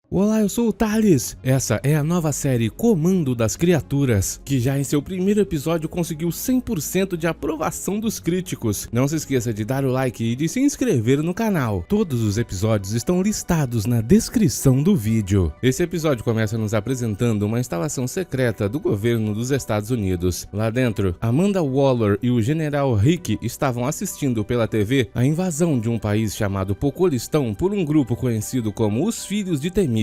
Olá, eu sou o Thales. Essa é a nova série Comando das Criaturas, que já em seu primeiro episódio conseguiu 100% de aprovação dos críticos. Não se esqueça de dar o like e de se inscrever no canal. Todos os episódios estão listados na descrição do vídeo. Esse episódio começa nos apresentando uma instalação secreta do governo dos Estados Unidos. Lá dentro, Amanda Waller e o General Rick estavam assistindo pela TV a invasão de um país chamado Pocolistão por um grupo conhecido como os Filhos de Temícera.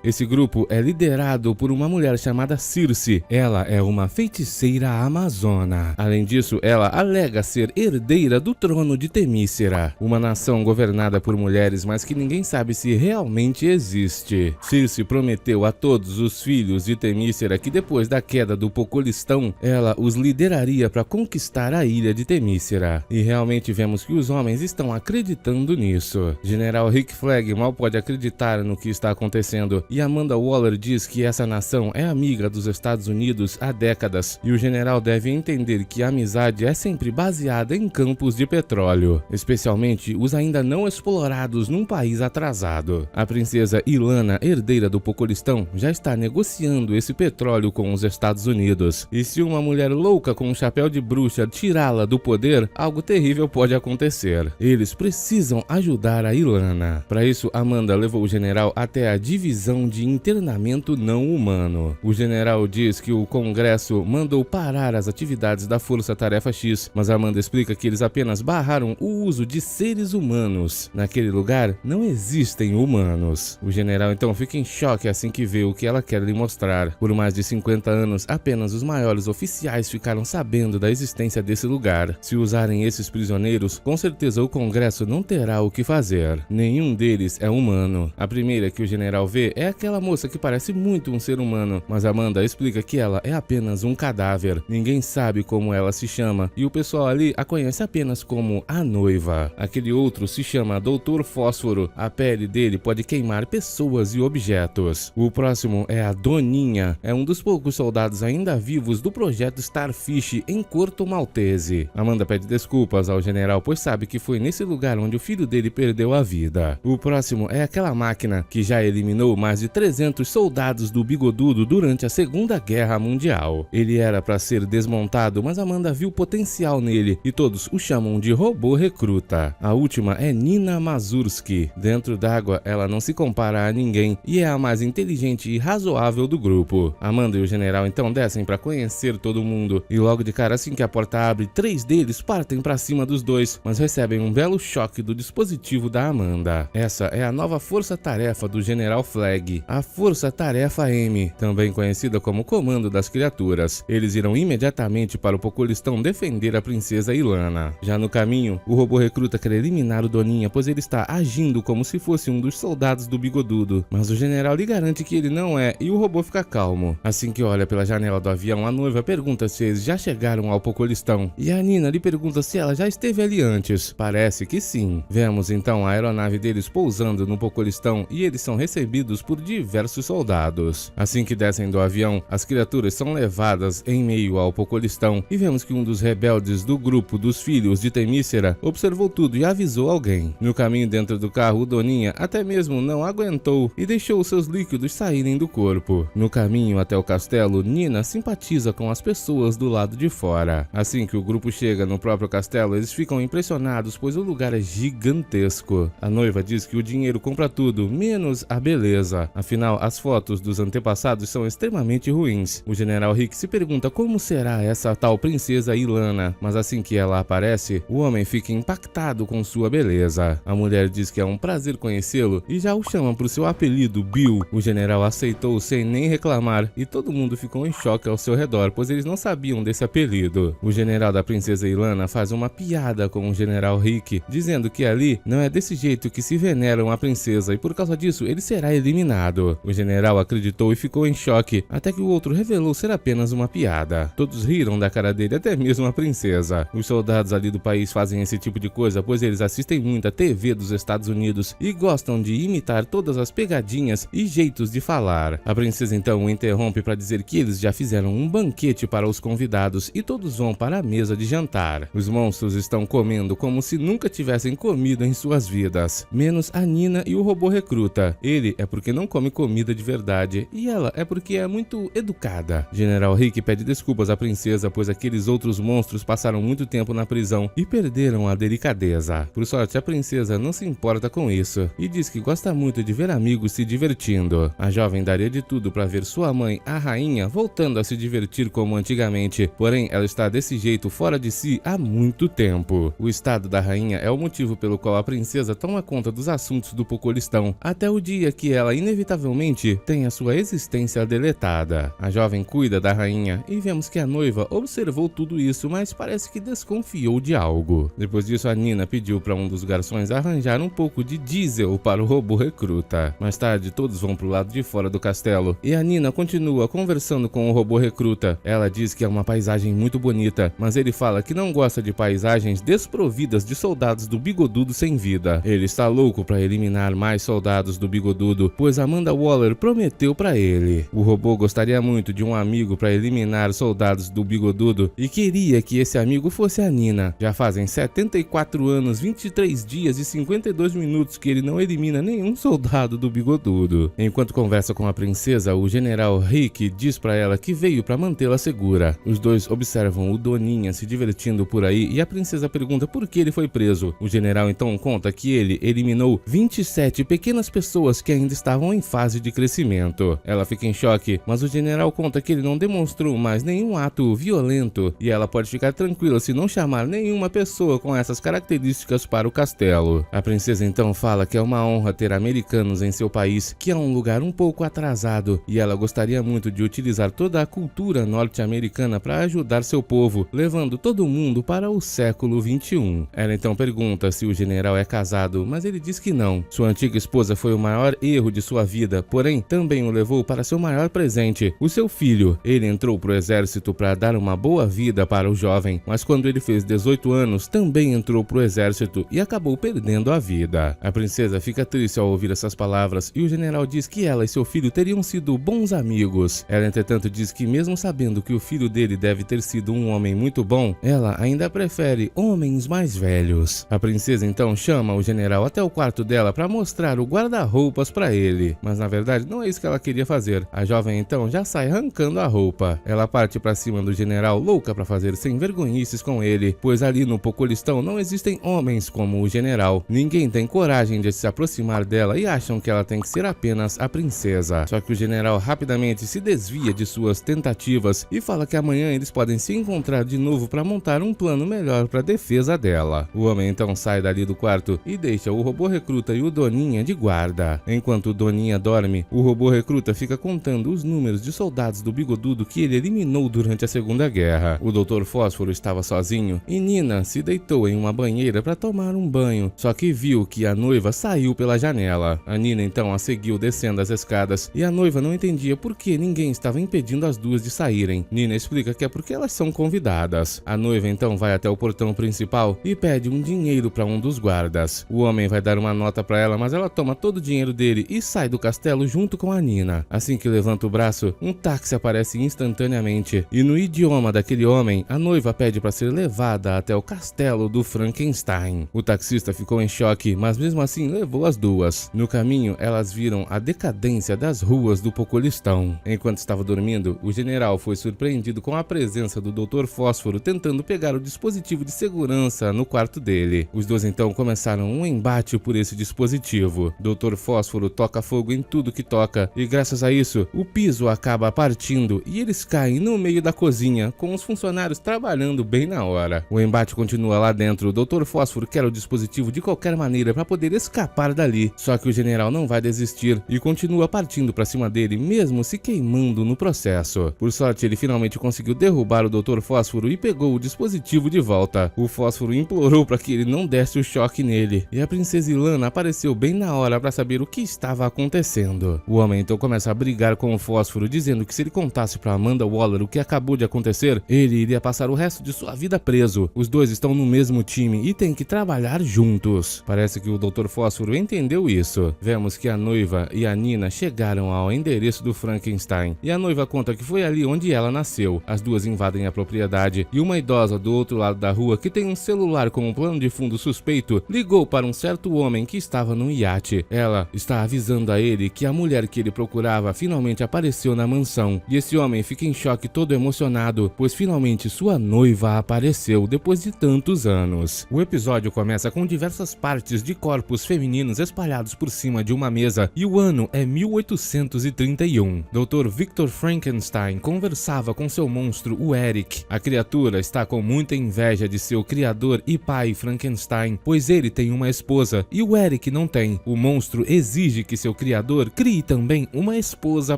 Esse grupo é liderado por uma mulher chamada Circe. Ela é uma feiticeira amazona. Além disso, ela alega ser herdeira do trono de Temícera, uma nação governada por mulheres, mas que ninguém sabe se realmente existe. Circe prometeu a todos os filhos de Temícera que depois da queda do Pocolistão, ela os lideraria para conquistar a ilha de Temícera. E realmente vemos que os homens estão acreditando nisso. General Rick Flag mal pode acreditar no que está acontecendo, e Amanda Waller diz que essa nação é amiga dos Estados Unidos há décadas, e o general deve entender que a amizade é sempre baseada em campos de petróleo, especialmente os ainda não explorados num país atrasado. A princesa Ilana, herdeira do Pocolistão, já está negociando esse petróleo com os Estados Unidos, e se uma mulher louca com um chapéu de bruxa tirá-la do poder, algo terrível pode acontecer. Eles precisam ajudar a Ilana. Para isso, Amanda levou o general até a divisão de internamento não humano. O general diz que o Congresso mandou parar as atividades da Força Tarefa X, mas Amanda explica que eles apenas barraram o uso de seres humanos. Naquele lugar não existem humanos. O general então fica em choque assim que vê o que ela quer lhe mostrar. Por mais de 50 anos, apenas os maiores oficiais ficaram sabendo da existência desse lugar. Se usarem esses prisioneiros, com certeza o Congresso não terá o que fazer. Nenhum deles é humano. A primeira que o general vê é aquela moça que parece muito um ser humano, mas Amanda explica que ela é apenas um cadáver. Ninguém sabe como ela se chama, e o pessoal ali a conhece apenas como a noiva. Aquele outro se chama Doutor Fósforo. A pele dele pode queimar pessoas e objetos. O próximo é a Doninha. É um dos poucos soldados ainda vivos do projeto Starfish em Corto Maltese. Amanda pede desculpas ao general, pois sabe que foi nesse lugar onde o filho dele perdeu a vida. O próximo é aquela máquina que já eliminou mais de 300 soldados do Bigodudo durante a Segunda Guerra Mundial. Ele era para ser desmontado, mas Amanda viu potencial nele e todos o chamam de robô recruta. A última é Nina Mazursky. Dentro d'água, ela não se compara a ninguém e é a mais inteligente e razoável do grupo. Amanda e o general então descem para conhecer todo mundo e logo de cara, assim que a porta abre, 3 deles partem para cima dos dois, mas recebem um belo choque do dispositivo da Amanda. Essa é a nova força-tarefa do General Flag, a Força-Tarefa M, também conhecida como Comando das Criaturas. Eles irão imediatamente para o Pocolistão defender a princesa Ilana. Já no caminho, o robô recruta quer eliminar o Doninha, pois ele está agindo como se fosse um dos soldados do Bigodudo, mas o general lhe garante que ele não é e o robô fica calmo. Assim que olha pela janela do avião, a noiva pergunta se eles já chegaram ao Pocolistão, e a Nina lhe pergunta se ela já esteve ali antes. Parece que sim. Vemos então a aeronave deles pousando no Pocolistão e eles são recebidos por diversos soldados. Assim que descem do avião, as criaturas são levadas em meio ao Pocolistão e vemos que um dos rebeldes do grupo dos Filhos de Temícera observou tudo e avisou alguém. No caminho dentro do carro, o Doninha até mesmo não aguentou e deixou seus líquidos saírem do corpo. No caminho até o castelo, Nina simpatiza com as pessoas do lado de fora. Assim que o grupo chega no próprio castelo, eles ficam impressionados, pois o lugar é gigantesco. A noiva diz que o dinheiro compra tudo, menos a beleza. Afinal, as fotos dos antepassados são extremamente ruins. O general Rick se pergunta como será essa tal princesa Ilana, mas assim que ela aparece, o homem fica impactado com sua beleza. A mulher diz que é um prazer conhecê-lo e já o chama por seu apelido Bill. O general aceitou sem nem reclamar e todo mundo ficou em choque ao seu redor, pois eles não sabiam desse apelido. O general da princesa Ilana faz uma piada com o general Rick, dizendo que ali não é desse jeito que se veneram a princesa e por causa disso ele será eliminado. O general acreditou e ficou em choque, até que o outro revelou ser apenas uma piada. Todos riram da cara dele, até mesmo a princesa. Os soldados ali do país fazem esse tipo de coisa, pois eles assistem muito a TV dos Estados Unidos e gostam de imitar todas as pegadinhas e jeitos de falar. A princesa então o interrompe para dizer que eles já fizeram um banquete para os convidados e todos vão para a mesa de jantar. Os monstros estão comendo como se nunca tivessem comido em suas vidas, menos a Nina e o robô recruta. Ele ele é porque não come comida de verdade e ela é porque é muito educada. General Rick pede desculpas à princesa, pois aqueles outros monstros passaram muito tempo na prisão e perderam a delicadeza. Por sorte, a princesa não se importa com isso e diz que gosta muito de ver amigos se divertindo. A jovem daria de tudo para ver sua mãe, a rainha, voltando a se divertir como antigamente, porém ela está desse jeito fora de si há muito tempo. O estado da rainha é o motivo pelo qual a princesa toma conta dos assuntos do Pocolistão, até o dia que ela inevitavelmente tem a sua existência deletada. A jovem cuida da rainha e vemos que a noiva observou tudo isso, mas parece que desconfiou de algo. Depois disso, a Nina pediu para um dos garçons arranjar um pouco de diesel para o robô recruta. Mais tarde, todos vão pro lado de fora do castelo e a Nina continua conversando com o robô recruta. Ela diz que é uma paisagem muito bonita, mas ele fala que não gosta de paisagens desprovidas de soldados do Bigodudo sem vida. Ele está louco para eliminar mais soldados do Bigodudo, pois Amanda Waller prometeu para ele. O robô gostaria muito de um amigo para eliminar soldados do Bigodudo e queria que esse amigo fosse a Nina. Já fazem 74 anos, 23 dias e 52 minutos que ele não elimina nenhum soldado do Bigodudo. Enquanto conversa com a princesa, o general Rick diz para ela que veio para mantê-la segura. Os dois observam o Doninha se divertindo por aí e a princesa pergunta por que ele foi preso. O general então conta que ele eliminou 27 pequenas pessoas que ainda estavam em fase de crescimento. Ela fica em choque, mas o general conta que ele não demonstrou mais nenhum ato violento e ela pode ficar tranquila se não chamar nenhuma pessoa com essas características para o castelo. A princesa então fala que é uma honra ter americanos em seu país, que é um lugar um pouco atrasado, e ela gostaria muito de utilizar toda a cultura norte-americana para ajudar seu povo, levando todo mundo para o século 21. Ela então pergunta se o general é casado, mas ele diz que não. Sua antiga esposa foi o maior erro de sua vida, porém também o levou para seu maior presente, o seu filho. Ele entrou pro exército para dar uma boa vida para o jovem, mas quando ele fez 18 anos, também entrou pro exército e acabou perdendo a vida. A princesa fica triste ao ouvir essas palavras e o general diz que ela e seu filho teriam sido bons amigos. Ela, entretanto, diz que mesmo sabendo que o filho dele deve ter sido um homem muito bom, ela ainda prefere homens mais velhos. A princesa então chama o general até o quarto dela para mostrar o guarda-roupas para ele, mas na verdade não é isso que ela queria fazer. A jovem então já sai arrancando a roupa. Ela parte para cima do general, louca para fazer sem vergonhices com ele, pois ali no Pocolistão não existem homens como o general. Ninguém tem coragem de se aproximar dela e acham que ela tem que ser apenas a princesa. Só que o general rapidamente se desvia de suas tentativas e fala que amanhã eles podem se encontrar de novo para montar um plano melhor para a defesa dela. O homem então sai dali do quarto e deixa o robô recruta e o Doninha de guarda. Enquanto o Doninha dorme, o robô recruta fica contando os números de soldados do Bigodudo que ele eliminou durante a Segunda Guerra. O Dr. Fósforo estava sozinho e Nina se deitou em uma banheira para tomar um banho, só que viu que a noiva saiu pela janela. A Nina então a seguiu descendo as escadas e a noiva não entendia por que ninguém estava impedindo as duas de saírem. Nina explica que é porque elas são convidadas. A noiva então vai até o portão principal e pede um dinheiro para um dos guardas. O homem vai dar uma nota para ela, mas ela toma todo o dinheiro dele e sai do castelo junto com a Nina. Assim que levanta o braço, um táxi aparece instantaneamente e no idioma daquele homem, a noiva pede para ser levada até o castelo do Frankenstein. O taxista ficou em choque, mas mesmo assim levou as duas. No caminho, elas viram a decadência das ruas do Pocolistão. Enquanto estava dormindo, o general foi surpreendido com a presença do Dr. Fósforo tentando pegar o dispositivo de segurança no quarto dele. Os dois então começaram um embate por esse dispositivo. Dr. Fósforo toca fogo em tudo que toca e graças a isso, o piso acaba partindo e eles caem no meio da cozinha, com os funcionários trabalhando bem na hora. O embate continua lá dentro. O Dr. Fósforo quer o dispositivo de qualquer maneira para poder escapar dali, só que o general não vai desistir e continua partindo para cima dele, mesmo se queimando no processo. Por sorte, ele finalmente conseguiu derrubar o Dr. Fósforo e pegou o dispositivo de volta. O Fósforo implorou para que ele não desse o choque nele, e a princesa Ilana apareceu bem na hora para saber o que estava acontecendo. O homem então começa a brigar com o Fósforo, dizendo que se ele contasse para Amanda Waller o que acabou de acontecer, ele iria passar o resto de sua vida preso. Os dois estão no mesmo time e têm que trabalhar juntos. Parece que o Dr. Fósforo entendeu isso. Vemos que a noiva e a Nina chegaram ao endereço do Frankenstein e a noiva conta que foi ali onde ela nasceu. As duas invadem a propriedade e uma idosa do outro lado da rua, que tem um celular com um plano de fundo suspeito, ligou para um certo homem que estava num iate. Ela está está avisando a ele que a mulher que ele procurava finalmente apareceu na mansão, e esse homem fica em choque todo emocionado, pois finalmente sua noiva apareceu depois de tantos anos. O episódio começa com diversas partes de corpos femininos espalhados por cima de uma mesa, e o ano é 1831. Dr. Victor Frankenstein conversava com seu monstro, o Eric. A criatura está com muita inveja de seu criador e pai Frankenstein, pois ele tem uma esposa e o Eric não tem. O monstro exige que seu criador crie também uma esposa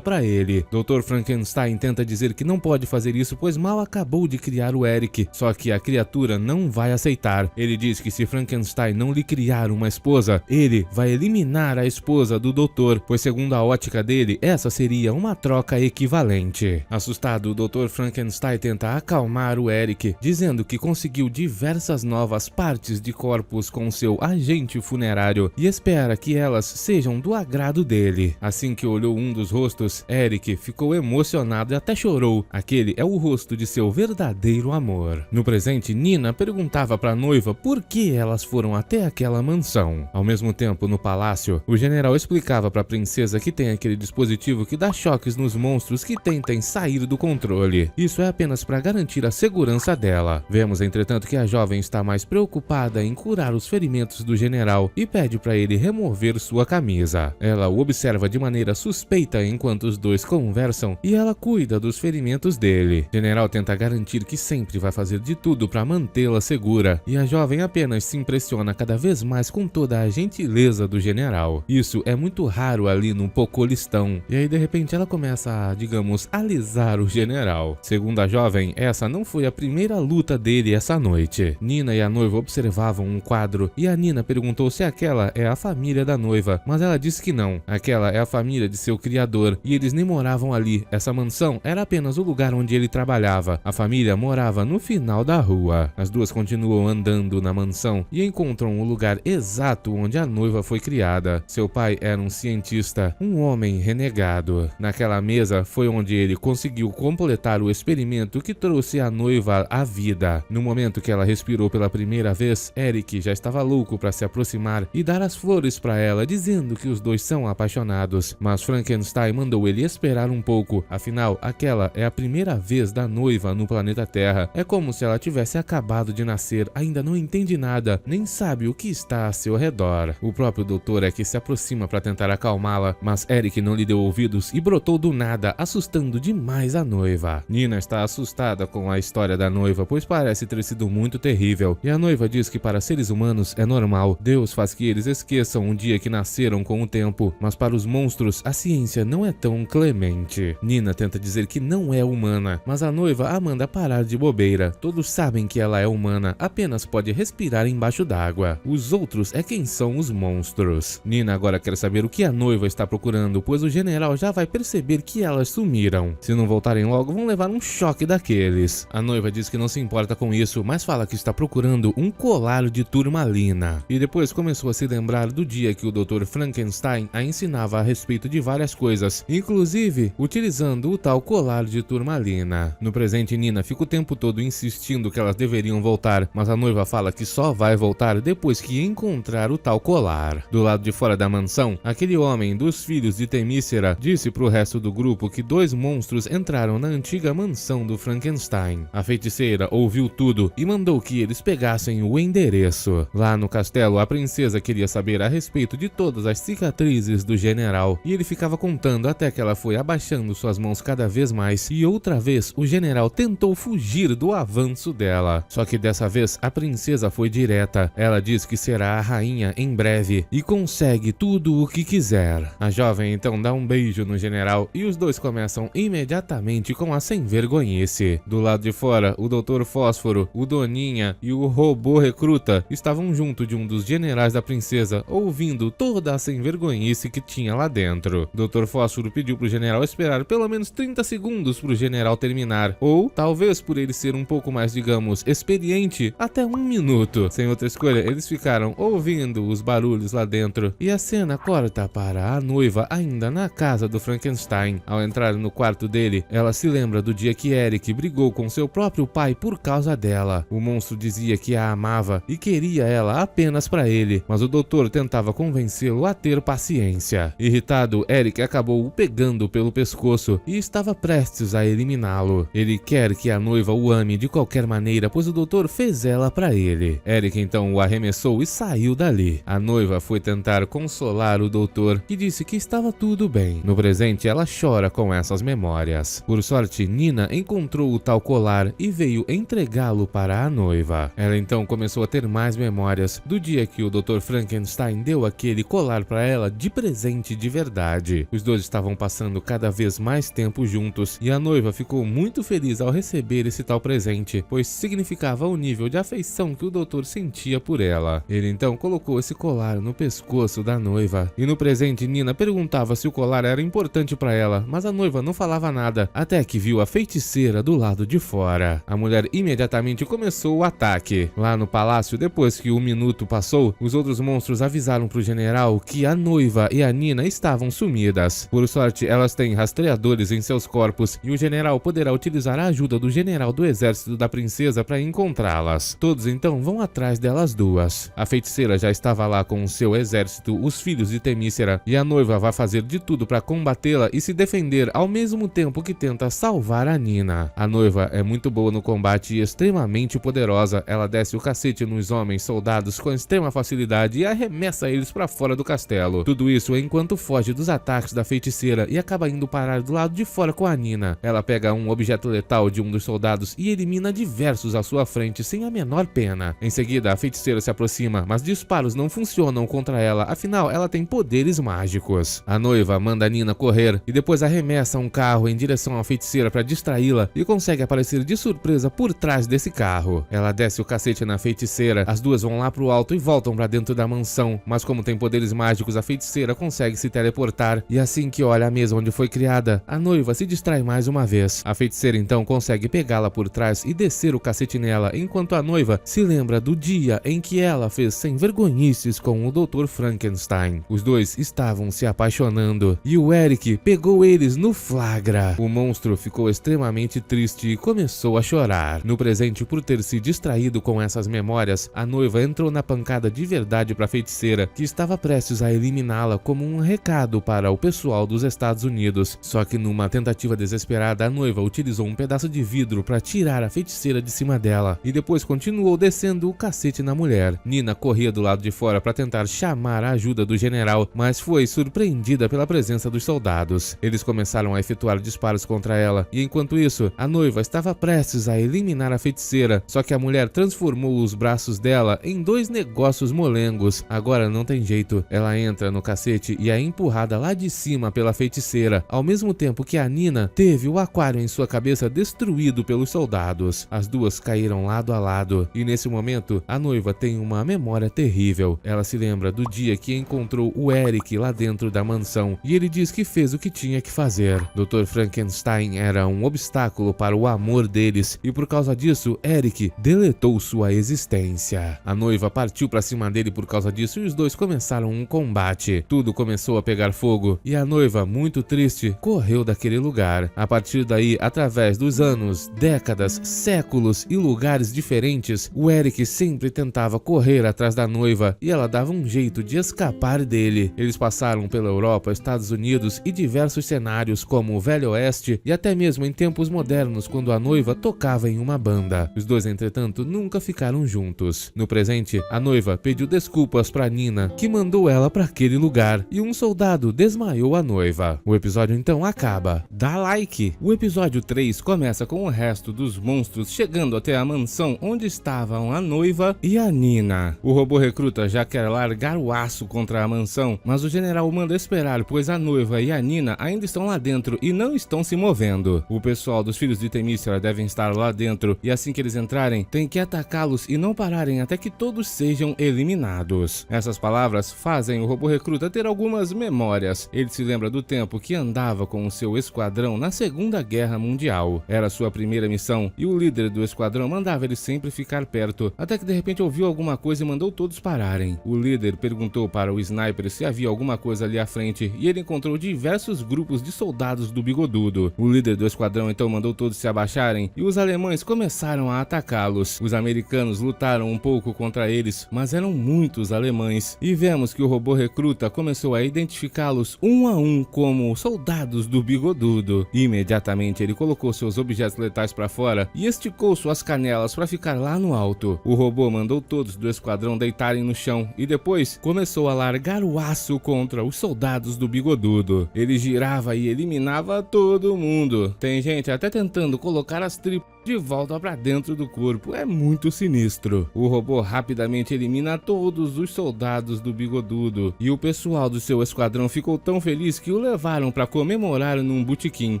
para ele. Dr. Frankenstein tenta dizer que não pode fazer isso, pois mal acabou de criar o Eric, só que a criatura não vai aceitar. Ele diz que se Frankenstein não lhe criar uma esposa, ele vai eliminar a esposa do doutor, pois segundo a ótica dele, essa seria uma troca equivalente. Assustado, o Dr. Frankenstein tenta acalmar o Eric, dizendo que conseguiu diversas novas partes de corpos com seu agente funerário e espera que elas sejam do agrado dele. Assim que olhou um dos rostos, Eric ficou emocionado e até chorou. Aquele é o rosto de seu verdadeiro amor. No presente, Nina perguntava para a noiva por que elas foram até aquela mansão. Ao mesmo tempo, no palácio, o general explicava para a princesa que tem aquele dispositivo que dá choques nos monstros que tentem sair do controle. Isso é apenas para garantir a segurança dela. Vemos, entretanto, que a jovem está mais preocupada em curar os ferimentos do general e pede para ele remover sua camisa. Ela o observa de maneira suspeita enquanto os dois conversam e ela cuida dos ferimentos dele. O general tenta garantir que sempre vai fazer de tudo para mantê-la segura, e a jovem apenas se impressiona cada vez mais com toda a gentileza do general. Isso é muito raro ali no Pocolistão, e aí de repente ela começa a, digamos, alisar o general. Segundo a jovem, essa não foi a primeira luta dele essa noite. Nina e a noiva observavam um quadro e a Nina perguntou se aquela é a família da noiva, mas ela disse que não. Aquela é a família de seu criador e eles nem moravam ali. Essa mansão era apenas o lugar onde ele trabalhava. A família morava no final da rua. As duas continuam andando na mansão e encontram o lugar exato onde a noiva foi criada. Seu pai era um cientista, um homem renegado. Naquela mesa foi onde ele conseguiu completar o experimento que trouxe a noiva à vida. No momento que ela respirou pela primeira vez, Eric já estava louco para se aproximar e dar as flores para ela, dizendo que os dois são apaixonados. Mas Frankenstein mandou ele esperar um pouco, afinal, aquela é a primeira vez da noiva no planeta Terra. É como se ela tivesse acabado de nascer, ainda não entende nada, nem sabe o que está a seu redor. O próprio doutor é que se aproxima para tentar acalmá-la, mas Eric não lhe deu ouvidos e brotou do nada, assustando demais a noiva. Nina está assustada com a história da noiva, pois parece ter sido muito terrível, e a noiva diz que para seres humanos é normal, Deus faz que eles esqueçam um dia que nasceram com o tempo, mas para os monstros a ciência não é tão clemente. Nina tenta dizer que não é humana, mas a noiva a manda parar de bobeira. Todos sabem que ela é humana, apenas pode respirar embaixo d'água. Os outros é quem são os monstros. Nina agora quer saber o que a noiva está procurando, pois o general já vai perceber que elas sumiram. Se não voltarem logo, vão levar um choque daqueles. A noiva diz que não se importa com isso, mas fala que está procurando um colar de turmalina. E depois começou a se lembrar do dia que o Dr. Frankenstein a ensinava a respeito de várias coisas, inclusive utilizando o tal colar de turmalina. No presente, Nina fica o tempo todo insistindo que elas deveriam voltar, mas a noiva fala que só vai voltar depois que encontrar o tal colar. Do lado de fora da mansão, aquele homem dos filhos de Temícera disse pro resto do grupo que dois monstros entraram na antiga mansão do Frankenstein. A feiticeira ouviu tudo e mandou que eles pegassem o endereço. Lá no castelo, a princesa queria saber a respeito de todas as cicatrizes do general, e ele ficava contando até que ela foi abaixando suas mãos cada vez mais, e outra vez o general tentou fugir do avanço dela. Só que dessa vez a princesa foi direta. Ela diz que será a rainha em breve e consegue tudo o que quiser. A jovem então dá um beijo no general e os dois começam imediatamente com a sem-vergonhice. Do lado de fora, o Dr. Fósforo, o Doninha e o robô recruta estavam junto de um dos generais da princesa, ouvindo toda a sem-vergonhice que tinha lá dentro. Dr. Fósforo pediu pro general esperar pelo menos 30 segundos pro general terminar, ou talvez por ele ser um pouco mais, digamos, experiente, até 1 minuto. Sem outra escolha, eles ficaram ouvindo os barulhos lá dentro, e a cena corta para a noiva ainda na casa do Frankenstein. Ao entrar no quarto dele, ela se lembra do dia que Eric brigou com seu próprio pai por causa dela. O monstro dizia que a amava e queria ela apenas para ele, mas o doutor tentava convencê-lo a ter ter paciência. Irritado, Eric acabou o pegando pelo pescoço e estava prestes a eliminá-lo. Ele quer que a noiva o ame de qualquer maneira, pois o doutor fez ela para ele. Eric então o arremessou e saiu dali. A noiva foi tentar consolar o doutor, que disse que estava tudo bem. No presente, ela chora com essas memórias. Por sorte, Nina encontrou o tal colar e veio entregá-lo para a noiva. Ela então começou a ter mais memórias do dia que o Dr. Frankenstein deu aquele colar para ela de presente de verdade. Os dois estavam passando cada vez mais tempo juntos e a noiva ficou muito feliz ao receber esse tal presente, pois significava o nível de afeição que o doutor sentia por ela. Ele então colocou esse colar no pescoço da noiva e no presente Nina perguntava se o colar era importante para ela, mas a noiva não falava nada, até que viu a feiticeira do lado de fora. A mulher imediatamente começou o ataque. Lá no palácio, depois que 1 minuto passou, os outros monstros avisaram pro general que a noiva e a Nina estavam sumidas. Por sorte, elas têm rastreadores em seus corpos e o general poderá utilizar a ajuda do general do exército da princesa para encontrá-las. Todos então vão atrás delas duas. A feiticeira já estava lá com o seu exército, os filhos de Temícera, e a noiva vai fazer de tudo para combatê-la e se defender ao mesmo tempo que tenta salvar a Nina. A noiva é muito boa no combate e extremamente poderosa. Ela desce o cacete nos homens soldados com extrema facilidade e arremessa eles para fora do castelo. Tudo isso enquanto foge dos ataques da feiticeira e acaba indo parar do lado de fora com a Nina. Ela pega um objeto letal de um dos soldados e elimina diversos à sua frente sem a menor pena. Em seguida, a feiticeira se aproxima, mas disparos não funcionam contra ela, afinal ela tem poderes mágicos. A noiva manda a Nina correr e depois arremessa um carro em direção à feiticeira para distraí-la e consegue aparecer de surpresa por trás desse carro. Ela desce o cacete na feiticeira, as duas vão lá pro alto e voltam para dentro da mansão, mas como tem poderes mágicos, a feiticeira consegue se teleportar e assim que olha a mesa onde foi criada, a noiva se distrai mais uma vez. A feiticeira então consegue pegá-la por trás e descer o cacete nela, enquanto a noiva se lembra do dia em que ela fez sem vergonhices com o Dr. Frankenstein. Os dois estavam se apaixonando e o Eric pegou eles no flagra. O monstro ficou extremamente triste e começou a chorar. No presente, por ter se distraído com essas memórias, a noiva entrou na pancada de verdade para a feiticeira, que estava prestes a eliminá-la como um recado para o pessoal dos Estados Unidos. Só que numa tentativa desesperada, a noiva utilizou um pedaço de vidro para tirar a feiticeira de cima dela e depois continuou descendo o cacete na mulher. Nina corria do lado de fora para tentar chamar a ajuda do general, mas foi surpreendida pela presença dos soldados. Eles começaram a efetuar disparos contra ela e enquanto isso, a noiva estava prestes a eliminar a feiticeira, só que a mulher transformou os braços dela em 2 negócios molengos. Agora não tem jeito, ela entra no cacete e é empurrada lá de cima pela feiticeira, ao mesmo tempo que a Nina teve o aquário em sua cabeça destruído pelos soldados. As duas caíram lado a lado e nesse momento a noiva tem uma memória terrível. Ela se lembra do dia que encontrou o Eric lá dentro da mansão e ele diz que fez o que tinha que fazer. Dr. Frankenstein era um obstáculo para o amor deles e por causa disso, Eric deletou sua existência. A noiva partiu para cima dele por causa disso e os dois começaram um combate. Tudo começou a pegar fogo e a noiva, muito triste, correu daquele lugar. A partir daí, através dos anos, décadas, séculos e lugares diferentes, o Eric sempre tentava correr atrás da noiva e ela dava um jeito de escapar dele. Eles passaram pela Europa, Estados Unidos e diversos cenários como o Velho Oeste e até mesmo em tempos modernos quando a noiva tocava em uma banda. Os dois, entretanto, nunca ficaram juntos. No presente, a noiva pediu desculpas para Nina, que mandou ela para aquele lugar, e um soldado desmaiou a noiva. O episódio então acaba. Dá like! O episódio 3 começa com o resto dos monstros chegando até a mansão onde estavam a noiva e a Nina. O robô recruta já quer largar o aço contra a mansão, mas o general manda esperar, pois a noiva e a Nina ainda estão lá dentro e não estão se movendo. O pessoal dos filhos de Temícera devem estar lá dentro e assim que eles entrarem, tem que atacá-los e não pararem até que todos sejam eliminados. Essas palavras fazem o robô recruta ter algumas memórias. Ele se lembra do tempo que andava com o seu esquadrão na Segunda Guerra Mundial. Era sua primeira missão e o líder do esquadrão mandava ele sempre ficar perto, até que de repente ouviu alguma coisa e mandou todos pararem. O líder perguntou para o sniper se havia alguma coisa ali à frente e ele encontrou diversos grupos de soldados do Bigodudo. O líder do esquadrão então mandou todos se abaixarem e os alemães começaram a atacá-los. Os americanos lutaram um pouco contra eles, mas eram muitos alemães e vemos que o robô recruta começou a identificá-los um a um como soldados do Bigodudo. Imediatamente ele colocou seus objetos letais para fora e esticou suas canelas para ficar lá no alto. O robô mandou todos do esquadrão deitarem no chão e depois começou a largar o aço contra os soldados do Bigodudo. Ele girava e eliminava todo mundo. Tem gente até tentando colocar as tripas de volta para dentro do corpo. É muito sinistro. O robô rapidamente elimina todos os soldados do Bigodudo e o pessoal do seu esquadrão ficou tão feliz que o levaram para comemorar num botequim.